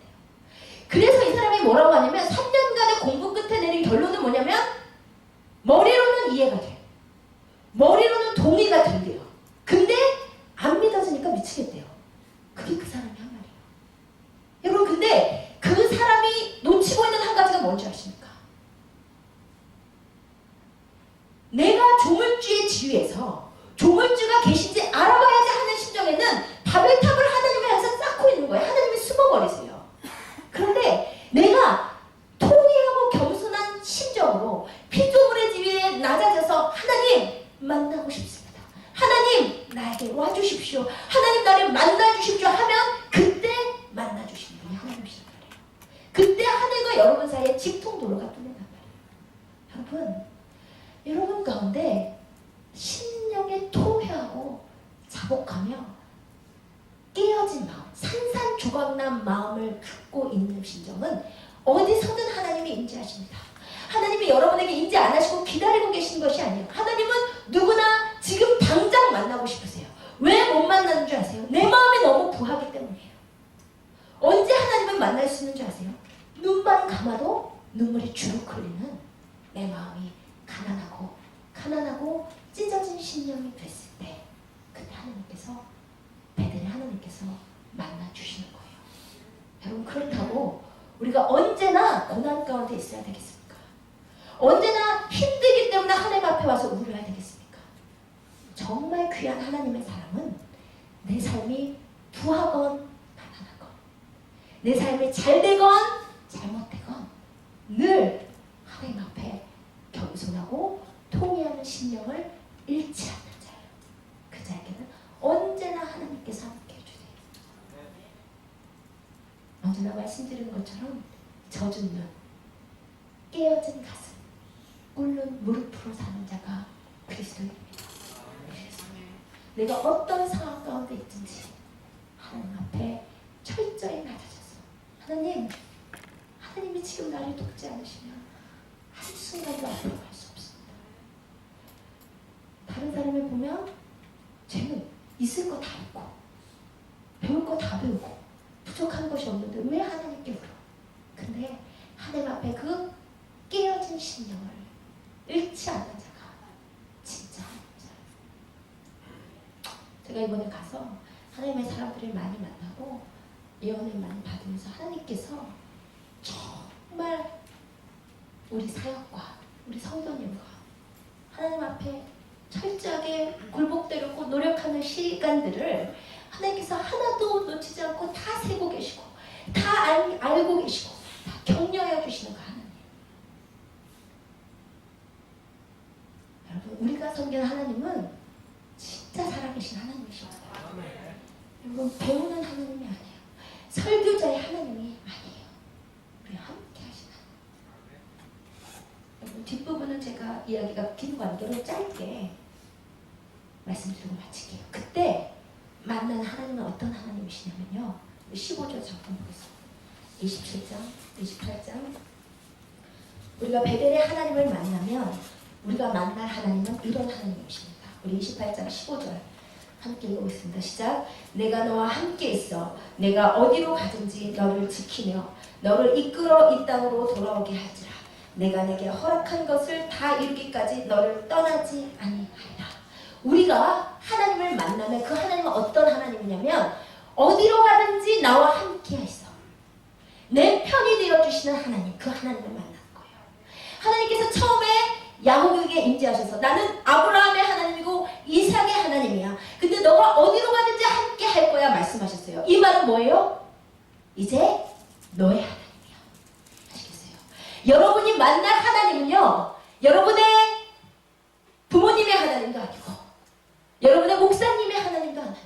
그래서 이 사람이 뭐라고 하냐면 3년간의 공부 끝에 내린 결론은 뭐냐면 머리로는 이해가 돼. 머리로는 동의가 된대요. 근데 안 믿어지니까 미치겠대요. 그게 그 사람이 한 말이에요. 여러분, 근데 그 사람이 놓치고 있는 한 가지가 뭔지 아십니까? 내가 조물주의 지위에서 조물주가 계신지 알아봐야지 하는 심정에는 바벨탑을 하나님의 향해서 쌓고 있는 거예요. 하나님이 숨어버리세요. 그런데 내가 통의하고 겸손한 심정으로 피조물의 지위에 낮아져서 하나님 만나고 싶습니다. 하나님 나에게 와주십시오. 하나님 나를 만나주십시오 하면 그때 만나주시는 분이 하나님이시란 말이에요. 그때 하늘과 여러분 사이에 직통도로가 뚫린단 말이에요. 여러분 가운데 심령에 토해하고 자복하며 깨어진 마음, 산산조각난 마음을 갖고 있는 심정은 어디서든 하나님이 임재하십니다. 하나님이 여러분에게 임재 안 하시고 기다리고 계시는 것이 아니에요. 하나님은 누구나 지금 당장 만나고 싶으세요. 왜 못 만나는 줄 아세요? 내 마음이 너무 부하기 때문이에요. 언제 하나님을 만날 수 있는 줄 아세요? 눈만 감아도 눈물이 주룩 흘리는 내 마음이 가난하고 찢어진 심령이 됐을 때 그때 하나님께서, 베델의 하나님께서 만나주시는 거예요. 여러분, 그렇다고 우리가 언제나 고난 가운데 있어야 되겠습니까? 언제나 힘들기 때문에 하나님 앞에 와서 울어야 되겠습니까? 정말 귀한 하나님의 사람은 내 삶이 부하건 가난하건, 내 삶이 잘되건 잘못되건 늘 하나님 앞에 겸손하고 통회하는 심령을 잃지 않는 자예요. 그 자에게는 언제나 하나님께서 함께 해주세요. 언제나 말씀드린 것처럼 젖은 눈, 깨어진 가슴, 꿇는 무릎으로 사는 자가 그리스도입니다. 내가 어떤 상황 가운데 있든지 하나님 앞에 철저히 낮아져서 하나님이 지금 나를 돕지 않으시면 한순간도 앞으로 갈 수 없습니다. 다른 사람을 보면 쟤는 있을 거 다 있고 배울 거 다 배우고 부족한 것이 없는데 왜 하나님께 울어? 근데 하나님 앞에 그 깨어진 심령을 잃지 않는 자가 진짜 하나님이잖아요. 제가 이번에 가서 하나님의 사람들을 많이 만나고 예언을 많이 받으면서 하나님께서 정말 우리 사역과 우리 성도님과 하나님 앞에 철저하게 굴복되려고 노력하는 시간들을 하나님께서 하나도 놓치지 않고 다 세고 계시고 다 알고 계시고 다 격려해 주시는 거 하나님. 여러분, 우리가 섬기는 하나님은 진짜 살아계신 하나님이시거든요. 여러분, 배우는 하나님이 아니에요. 설교자의 하나님이 아니에요. 우리 함께 하신 하나님. 여러분, 뒷부분은 제가 이야기가 긴 관계로 짧게 말씀드리고 마칠게요. 그때 만난 하나님은 어떤 하나님이시냐면요. 15절 잠깐 보겠습니다. 27장, 28장. 우리가 베델의 하나님을 만나면 우리가 만날 하나님은 이런 하나님이십니다. 우리 28장 15절 함께 읽어보겠습니다. 시작. 내가 너와 함께 있어 내가 어디로 가든지 너를 지키며 너를 이끌어 이 땅으로 돌아오게 할지라. 내가 내게 허락한 것을 다 이루기까지 너를 떠나지 아니하리라. 우리가 하나님을 만나면 그 하나님은 어떤 하나님이냐면 어디로 가든지 나와 함께 있어. 내 편이 되어주시는 하나님, 그 하나님을 만나는 거예요. 하나님께서 처음에 야곱에게 임재하셔서 나는 아브라함의 하나님이고 이삭의 하나님이야. 근데 너가 어디로 가든지 함께 할 거야 말씀하셨어요. 이 말은 뭐예요? 이제 너의 하나님이야. 아시겠어요? 여러분이 만날 하나님은요, 여러분의 부모님의 하나님도 아니고 여러분의 목사님의 하나님도 아니고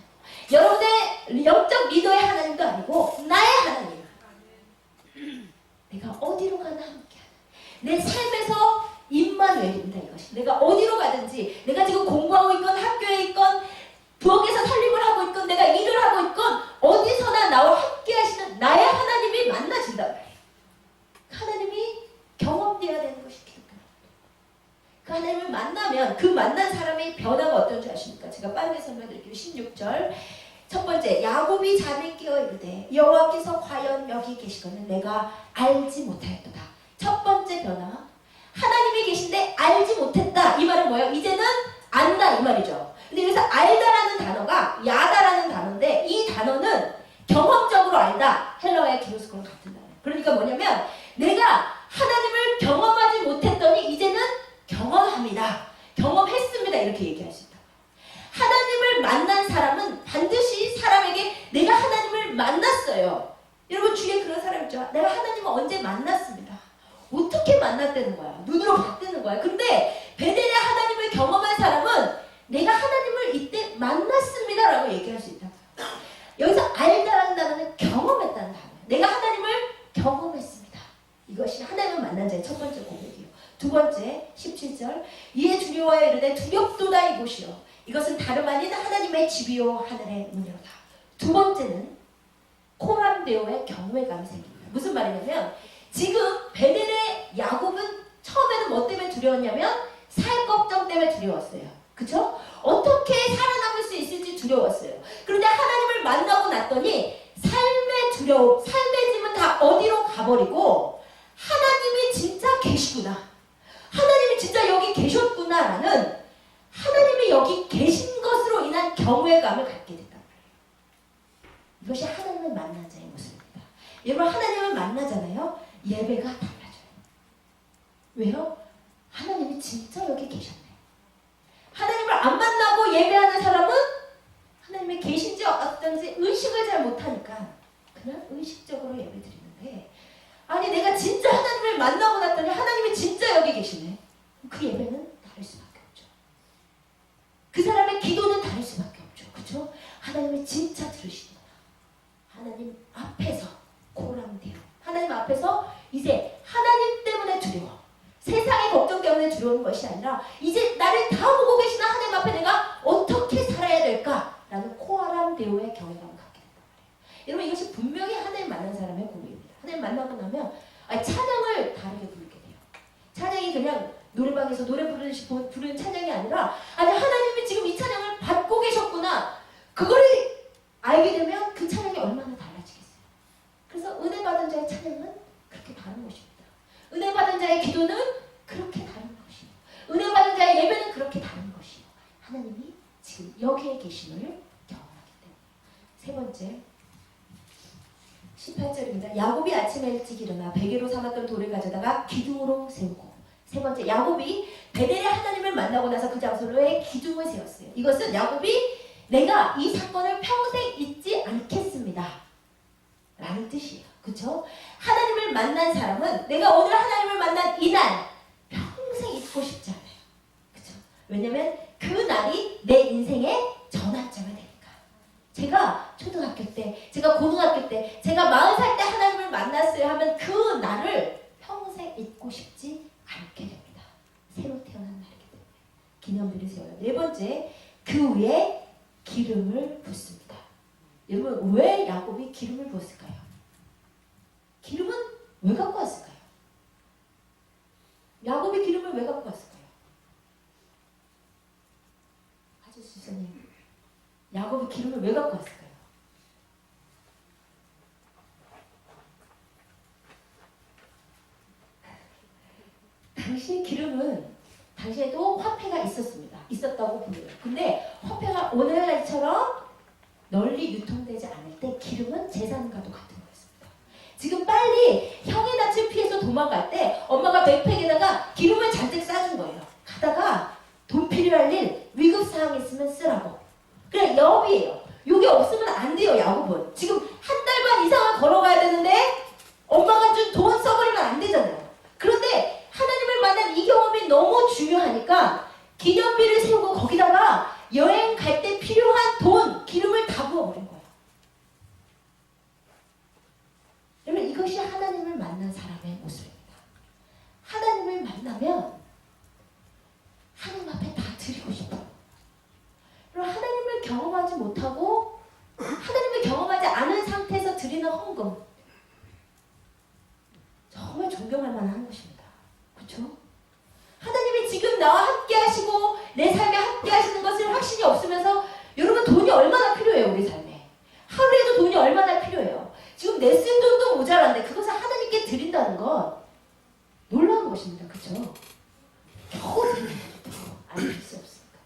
여러분의 영적 리더의 하나님도 아니고 나의 하나님. 내가 어디로 가나 함께하는 내 삶에서 임마누엘입니다. 이것이 내가 어디로 가든지 내가 지금 공부하고 있건 학교에 있건 부엌에서 살림을 하고 있건 내가 일을 하고 있건 어디서나 번째, 야곱이 잠에 깨어 이르되 여호와께서 과연 여기 계시거늘 내가 알지 못하였도다. 첫 번째 변화, 하나님이 계신데 알지 못했다. 이 말은 뭐예요? 이제는 안다 이 말이죠. 근데 여기서 알다라는 단어가 야다라는 단어인데 이 단어는 경험적으로 알다, 헬라어의 기로스코랑 같은 단어예요. 그러니까 뭐냐면 내가 하나님을 경험하지 못했더니 이제는 경험합니다. 경험했습니다. 이렇게 얘기할 수 있다. 하나님을 만난 사람은 반드시 사람에게 내가 하나님을 만났어요. 여러분 주위에 그런 사람 있죠? 내가 하나님을 언제 만났습니다. 어떻게 만났다는 거야? 눈으로 봤다는 거야. 근데 베델의 하나님을 경험한 사람은 내가 하나님을 이때 만났습니다 라고 얘기할 수 있다. 여기서 알다라는 단어는 경험했다는 단어예요. 내가 하나님을 경험했습니다. 이것이 하나님을 만난 자의 첫 번째 고백이에요. 두 번째 17절 이에 두려워하여 이르되 두렵도다 이곳이요 이것은 다름 아닌 하나님의 집이요 하늘의 문이로다. 두 번째는 코람데오의 경외감이 생깁니다. 무슨 말이냐면 지금 베델의 야곱은 처음에는 뭐 때문에 두려웠냐면 살 걱정 때문에 두려웠어요. 그쵸? 어떻게 살아남을 수 있을지 두려웠어요. 그런데 하나님을 만나고 났더니 삶의 두려움, 삶의 짐은 다 어디로 가버리고 하나님이 진짜 계시구나. 하나님이 진짜 여기 계셨구나라는 하나님이 여기 계신 것으로 인한 경외감을 갖게 된단 말이에요. 이것이 하나님을 만난 자의 모습입니다. 여러분 하나님을 만나잖아요. 예배가 달라져요. 왜요? 하나님이 진짜 여기 계셨네. 하나님을 안 만나고 예배하는 사람은 하나님이 계신지 어떤지 의식을 잘 못하니까 그냥 의식적으로 예배 드리는데 아니 내가 진짜 하나님을 만나고 났더니 하나님이 진짜 여기 계시네. 그 예배는 다를 수밖에 없죠. 그 사람의 기도는 다를 수밖에 없죠. 그렇죠? 하나님을 진짜 들으시구나. 하나님 앞에서 코람데오 하나님 앞에서 이제 하나님 때문에 두려워. 세상의 걱정 때문에 두려운 것이 아니라 이제 나를 다 보고 계시는 하나님 앞에 내가 어떻게 살아야 될까라는 코람데오의 경외감을 갖게 된단 말이에요. 여러분 이것이 분명히 하나님 만난 사람의 고백입니다. 하나님 만나고 나면 찬양을 다르게 부르게 돼요. 찬양이 그냥 노래방에서 노래 부르듯이 부르는 찬양이 아니라 아니 하나님이 지금 이 찬양을 받고 계셨구나. 그거를 알게 되면 그 찬양이 얼마나 달라지겠어요. 그래서 은혜 받은 자의 찬양은 그렇게 다른 것입니다. 은혜 받은 자의 기도는 그렇게 다른 것이요. 은혜 받은 자의 예배는 그렇게 다른 것이요. 하나님이 지금 여기에 계심을 경험하기 때문에. 세 번째 18절입니다. 야곱이 아침에 일찍 일어나 베개로 삼았던 돌을 가져다가 기둥으로 세우고. 세 번째 야곱이 베델의 하나님을 만나고 나서 그 장소로의 기둥을 세웠어요. 이것은 야곱이 내가 이 사건을 평생 잊지 않겠습니다 라는 뜻이에요. 그쵸? 하나님을 만난 사람은 내가 오늘 하나님을 만난 이날 평생 잊고 싶지 않아요. 그쵸? 왜냐면 그 날이 내 인생의 전환점이 되니까. 제가 초등학교 때, 제가 고등학교 때, 제가 40살 때 하나님을 만났어요 하면 그 날을 평생 잊고 싶지 않게 됩니다. 새로 태어난 날이기 때문에 기념비를 세워요. 네 번째, 그 위에 기름을 붓습니다. 여러분 왜 야곱이 기름을 부었을까요? 기름은 왜 갖고 왔을까요? 야곱이 기름을 왜 갖고 왔을까요? 아저씨 선생님, 야곱이 기름을 왜 갖고 왔을까요? 당시 기름은 당시에도 화폐가 있었습니다. 있었다고 보여요. 근데 화폐가 오늘날처럼 널리 유통되지 않을 때 기름은 재산과도 같은 거였습니다. 지금 빨리 형의 낯을 피해서 도망갈 때 엄마가 백팩에다가 기름을 잔뜩 싸준 거예요. 가다가 돈 필요할 일, 위급사항 있으면 쓰라고. 그래 여업이에요. 요게 없으면 안 돼요. 야곱은 지금 한 달 반 이상을 걸어가야 되는데 엄마가 준 돈 써버리면 안 되잖아요. 그런데 하나님을 만난 이 경험이 너무 중요하니까 기념비를 세우고 거기다가 여행 갈 때 필요한 돈, 기름을 다 부어버린 거예요. 여러분 이것이 하나님을 만난 사람의 모습입니다. 하나님을 만나면 하나님 앞에 다 드리고 싶어요. 여러분 하나님을 경험하지 못하고 하나님을 경험하지 않은 상태 지금 내 쓴 돈도 모자란데 그것을 하나님께 드린다는 건 놀라운 것입니다. 그렇죠? 겨우 드리는 것도 아닐 수 없습니다.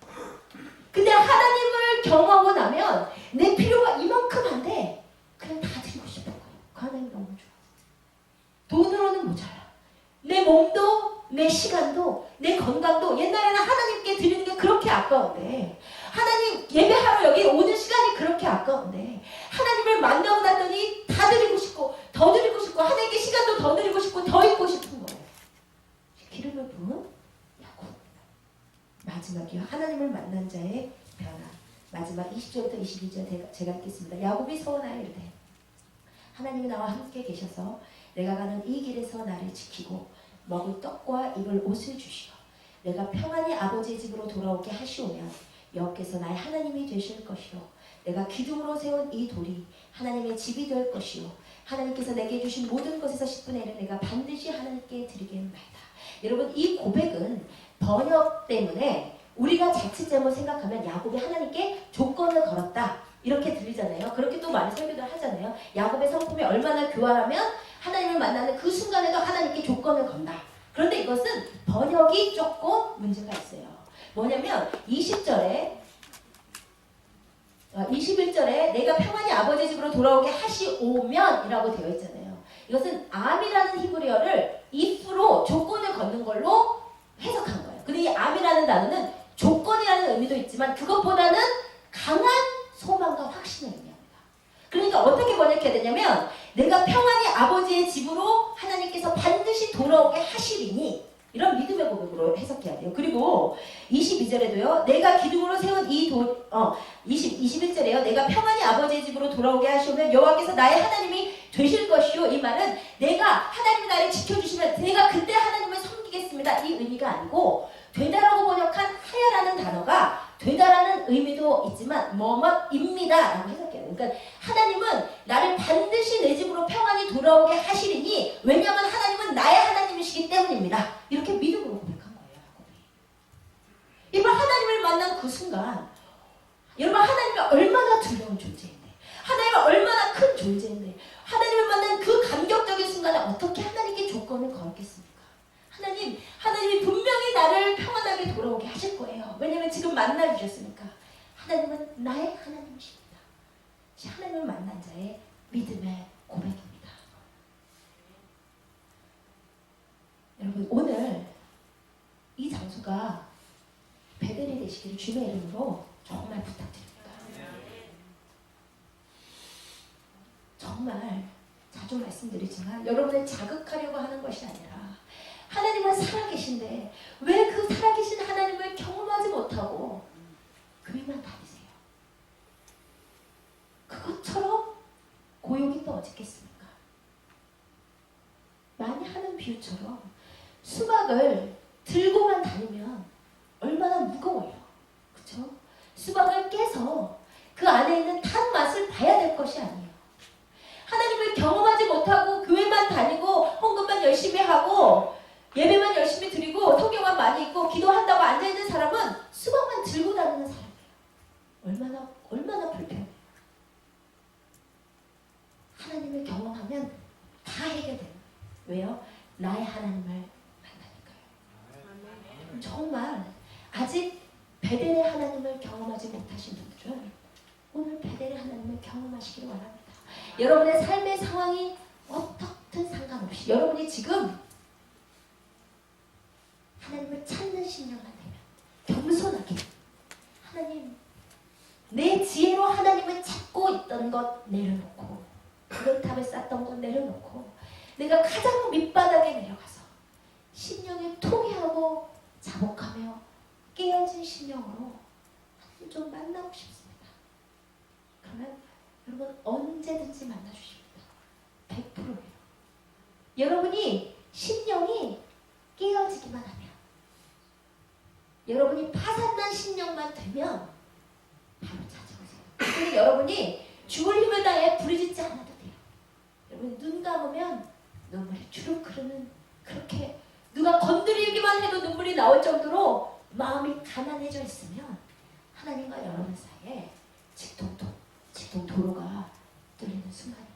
근데 하나님을 경험하고 나면 내 필요가 이만큼 한데 그냥 다 드리고 싶은 거예요. 그 하나님 너무 좋아. 돈으로는 모자라. 내 몸도 내 시간도 내 건강도 옛날에는 하나님께 드리는 게 그렇게 아까운데 하나님 예배하러 여기 오는 시간이 그렇게 아까운데 하나님을 만나고 났더니 다 드리고 싶고 더 드리고 싶고 하나님께 시간도 더 드리고 싶고 더 있고 싶은 거예요. 기름을 부은 야곱입니다. 마지막이요. 하나님을 만난 자의 변화. 마지막 20절부터 22절 제가 읽겠습니다. 야곱이 서원하여 이르되 하나님이 나와 함께 계셔서 내가 가는 이 길에서 나를 지키고 먹을 떡과 입을 옷을 주시어 내가 평안히 아버지의 집으로 돌아오게 하시오면 여호와께서 나의 하나님이 되실 것이요 내가 기둥으로 세운 이 돌이 하나님의 집이 될 것이요 하나님께서 내게 주신 모든 것에서 10분의 1을 내가 반드시 하나님께 드리겠나이다. 여러분 이 고백은 번역 때문에 우리가 자칫 잘못 생각하면 야곱이 하나님께 조건을 걸었다 이렇게 들리잖아요. 그렇게 또 많이 설교들 하잖아요. 야곱의 성품이 얼마나 교활하면 하나님을 만나는 그 순간에도 하나님께 조건을 건다. 그런데 이것은 번역이 조금 문제가 있어요. 뭐냐면 20절에 21절에 내가 평안히 아버지 집으로 돌아오게 하시오면 이라고 되어 있잖아요. 이것은 암이라는 히브리어를 if로 조건을 걷는 걸로 해석한 거예요. 근데 이 암이라는 단어는 조건이라는 의미도 있지만 그것보다는 강한 소망과 확신을 의미합니다. 그러니까 어떻게 번역해야 되냐면 내가 평안히 아버지의 집으로 하나님께서 반드시 돌아오게 하시리니 이런 믿음의 고백으로 해석해야 돼요. 그리고 22절에도요. 내가 기둥으로 세운 이 돌 21절에요. 내가 평안히 아버지의 집으로 돌아오게 하시오면 여호와께서 나의 하나님이 되실 것이요. 이 말은 내가 하나님이 나를 지켜주시면 내가 그때 하나님을 섬기겠습니다. 이 의미가 아니고 되다라고 번역한 하야라는 단어가 되다라는 의미도 있지만 뭐뭐입니다 라고 해석해요. 그러니까 하나님은 나를 반드시 내 집으로 평안히 돌아오게 하시리니 왜냐하면 하나님은 나의 하나님이시기 때문입니다. 이렇게 믿음으로 고백한 거예요. 이번 하나님을 만난 그 순간 여러분 하나님이 얼마나 두려운 존재인데 하나님이 얼마나 큰 존재인데 하나님을 만난 그 감격적인 순간에 어떻게 하나님께 조건을 걸었겠습니까? 하나님이 분명히 나를 평안하게 돌아오게 하실 거예요. 왜냐하면 지금 만나주셨으니까. 하나님은 나의 하나님이십니다. 하나님을 만난 자의 믿음의 고백입니다. 여러분 오늘 이 장소가 베델이 되시기를 주님의 이름으로 정말 부탁드립니다. 정말 자주 말씀드리지만 여러분을 자극하려고 하는 것이 아니라 하나님은 살아계신데 왜 그 살아계신 하나님을 경험하지 못하고 교회만 다니세요? 그것처럼 고용이 또 어딨겠습니까? 많이 하는 비유처럼 수박을 들고만 다니면 얼마나 무거워요. 그렇죠? 수박을 깨서 그 안에 있는 탄 맛을 봐야 될 것이 아니에요. 하나님을 경험하지 못하고 교회만 다니고 헌금만 열심히 하고 예배만 열심히 드리고 성경만 많이 읽고 기도한다고 앉아있는 사람은 수박만 들고 다니는 사람이에요. 얼마나 불편해요. 하나님을 경험하면 다 해결돼요. 왜요? 나의 하나님을 만나니까요. 정말 아직 베델의 하나님을 경험하지 못하신 분들은 오늘 베델의 하나님을 경험하시기를 원합니다. 여러분의 삶의 상황이 어떻든 상관없이 여러분이 지금 하나님을 찾는 심령만 되면 겸손하게 하나님 내 지혜로 하나님을 찾고 있던 것 내려놓고 구름탑을 쌓던 것 내려놓고 내가 가장 밑바닥에 내려가서 심령에 통회하고 자복하며 깨어진 심령으로 하나님 좀 만나고 싶습니다. 그러면 여러분 언제든지 만나주십니다. 100%예요. 여러분이 심령이 깨어지기만 하면 여러분이 파산난 심령만 되면 바로 찾아오세요. 근데 여러분이 죽을 힘을 다해 부르짖지 않아도 돼요. 여러분 눈 감으면 눈물이 주룩 흐르는 그렇게 누가 건드리기만 해도 눈물이 나올 정도로 마음이 가난해져 있으면 하나님과 여러분 사이에 직동도로가 뚫리는 순간입니다.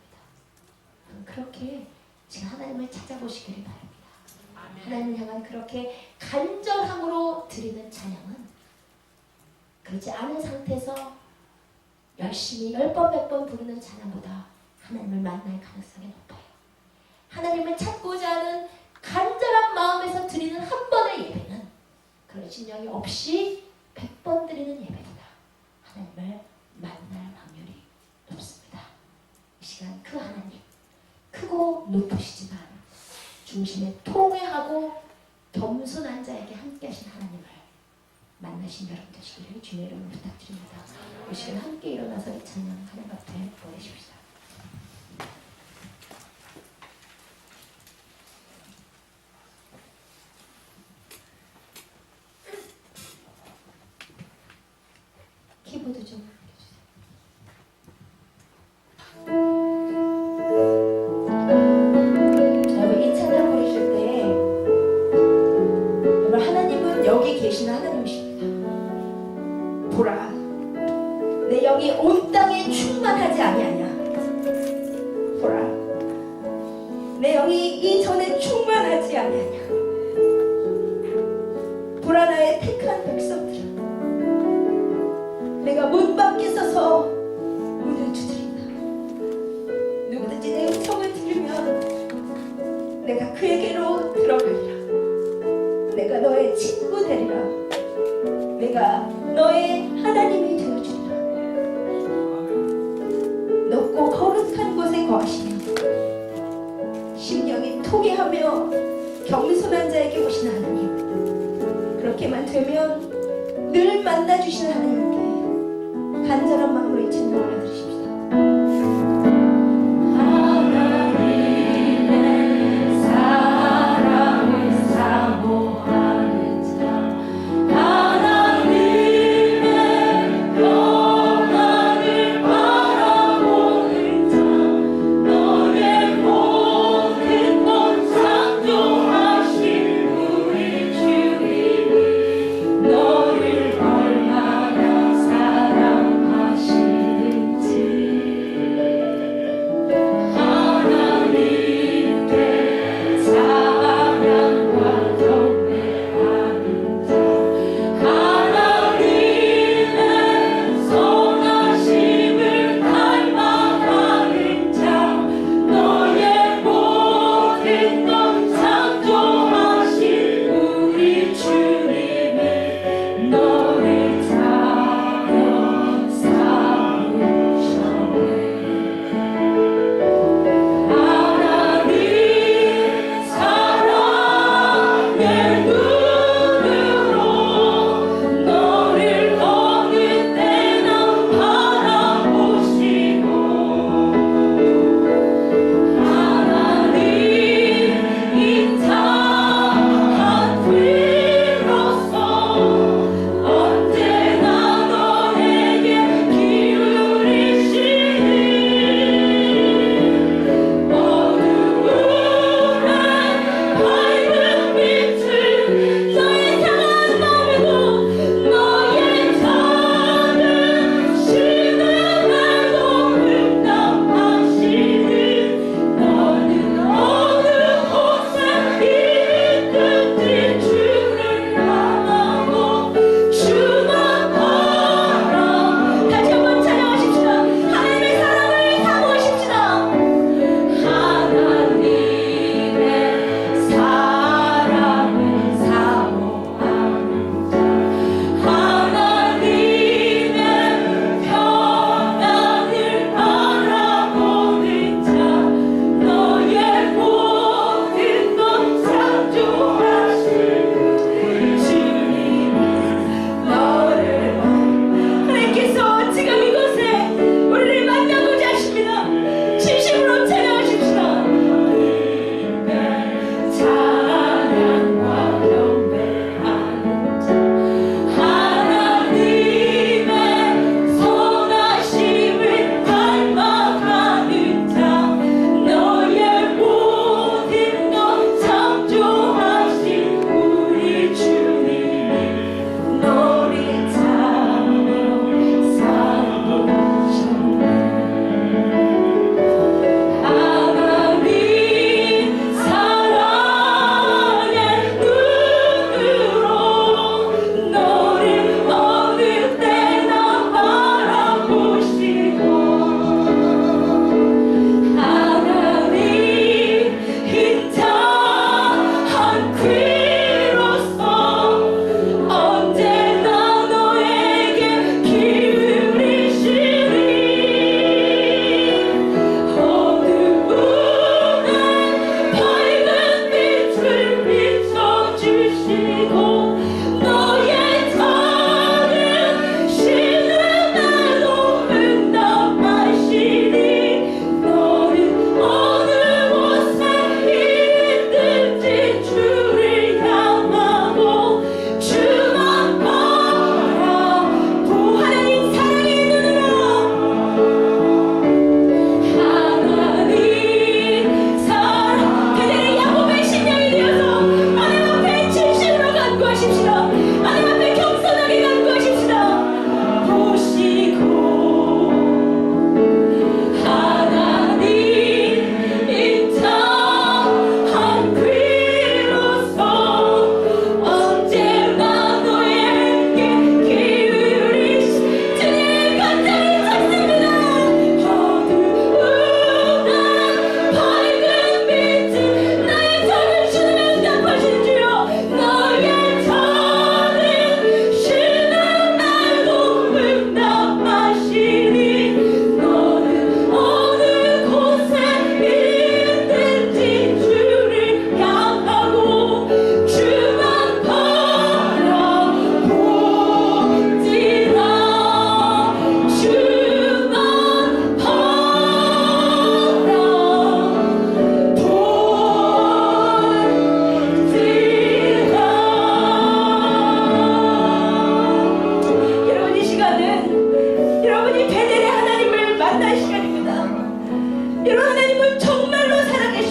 그렇게 지금 하나님을 찾아보시기를 바랍니다. 하나님을 향한 그렇게 간절함으로 드리는 찬양은 그렇지 않은 상태에서 열심히 10번 100번 부르는 찬양보다 하나님을 만날 가능성이 높아요. 하나님을 찾고자 하는 간절한 마음에서 드리는 한 번의 예배는 그런 심령이 없이 100번 드리는 예배보다 하나님을 만날 확률이 높습니다. 이 시간 그 하나님, 크고 높으시지만 중심에 통회하고 겸손한 자에게 함께 하신 하나님을 만나신 여러분 되시기를 주의 이름으로 부탁드립니다. 이 시간 함께 일어나서 이 찬양 하나님 앞에 보내십시다. 키보드 좀 여러분 이 찬양 부르실 때 여러분 하나님은 여기 계시는 하나님이십니다. 보라 내 영이 온 땅에 충만하지 아니하냐. 보라 내 영이 이전에 충만하지 아니하냐. 보라 나의 택한 백성들아 내가 문 밖에 서서 문을 두드린다. 누구든지 내 음성을 들으면 내가 그에게로 들어가리라. 내가 너의 친구 되리라. 내가 너의 하나님이 되어주리라. 높고 거룩한 곳에 거하시며 심령이 통회하며 겸손한 자에게 오신 하나님, 그렇게만 되면 늘 만나주시는 하나님께 간절한 마음으로 이 찬양 올려드리십시다. 하나님의 사랑을 사모하는 자, 하나님의 영광을 바라보는 자, 너의 모든 것 창조하신 우리 주님이 너를 얼마나 사랑하시는지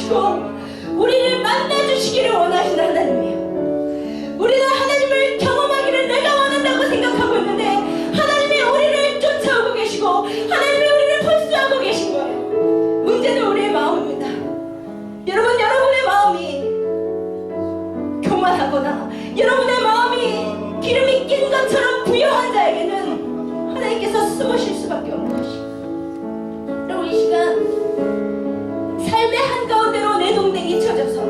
주시고 우리를 만나주시기를 원하시는 하나님이에요. 우리는 하나님을 경험하기를 내가 원한다고 생각하고 있는데 하나님이 우리를 쫓아오고 계시고 하나님이 우리를 벌수하고 계신 거예요. 문제는 우리의 마음입니다. 여러분, 여러분의 마음이 교만하거나 여러분의 마음이 기름이 낀 것처럼 부여한 자에게는 하나님께서 숨으실 수밖에 없는 것이에요. 여러분, 이 시간 삶의 한가운데로 내 동댕이 쳐져서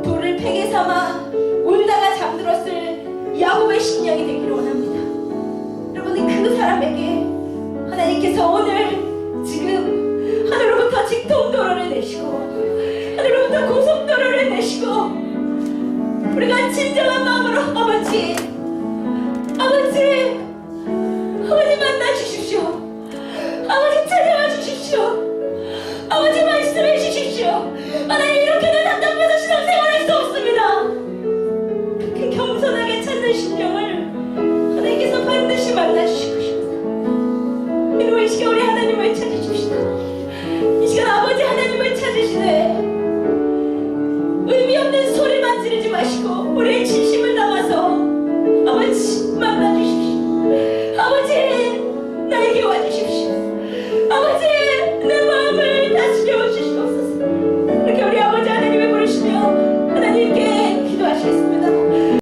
돌을 팩에 삼아 울다가 잠들었을 야곱의 심령이 되기를 원합니다. 여러분, 그 사람에게 하나님께서 오늘 지금 하늘로부터 직통도로를 내시고 하늘로부터 고속도로를 내시고 우리가 진정한 마음으로 아버지 만나 주십시오. 아버지 찾아와 주십시오. 아버지 말씀해 주십시오. 하나님, 이렇게는 답답해서 신앙생활할 수 없습니다. 그렇게 겸손하게 찾는 심령을 하나님께서 반드시 만나주시고 싶습니다. 여러분, 이 시간 우리 하나님을 찾으십시다. 이 시간 아버지 하나님을 찾으시되 의미 없는 소리만 지르지 마시고 우리의 진심을 담아서 아버지 만나주십시오. 아버지 나에게 와주십시오.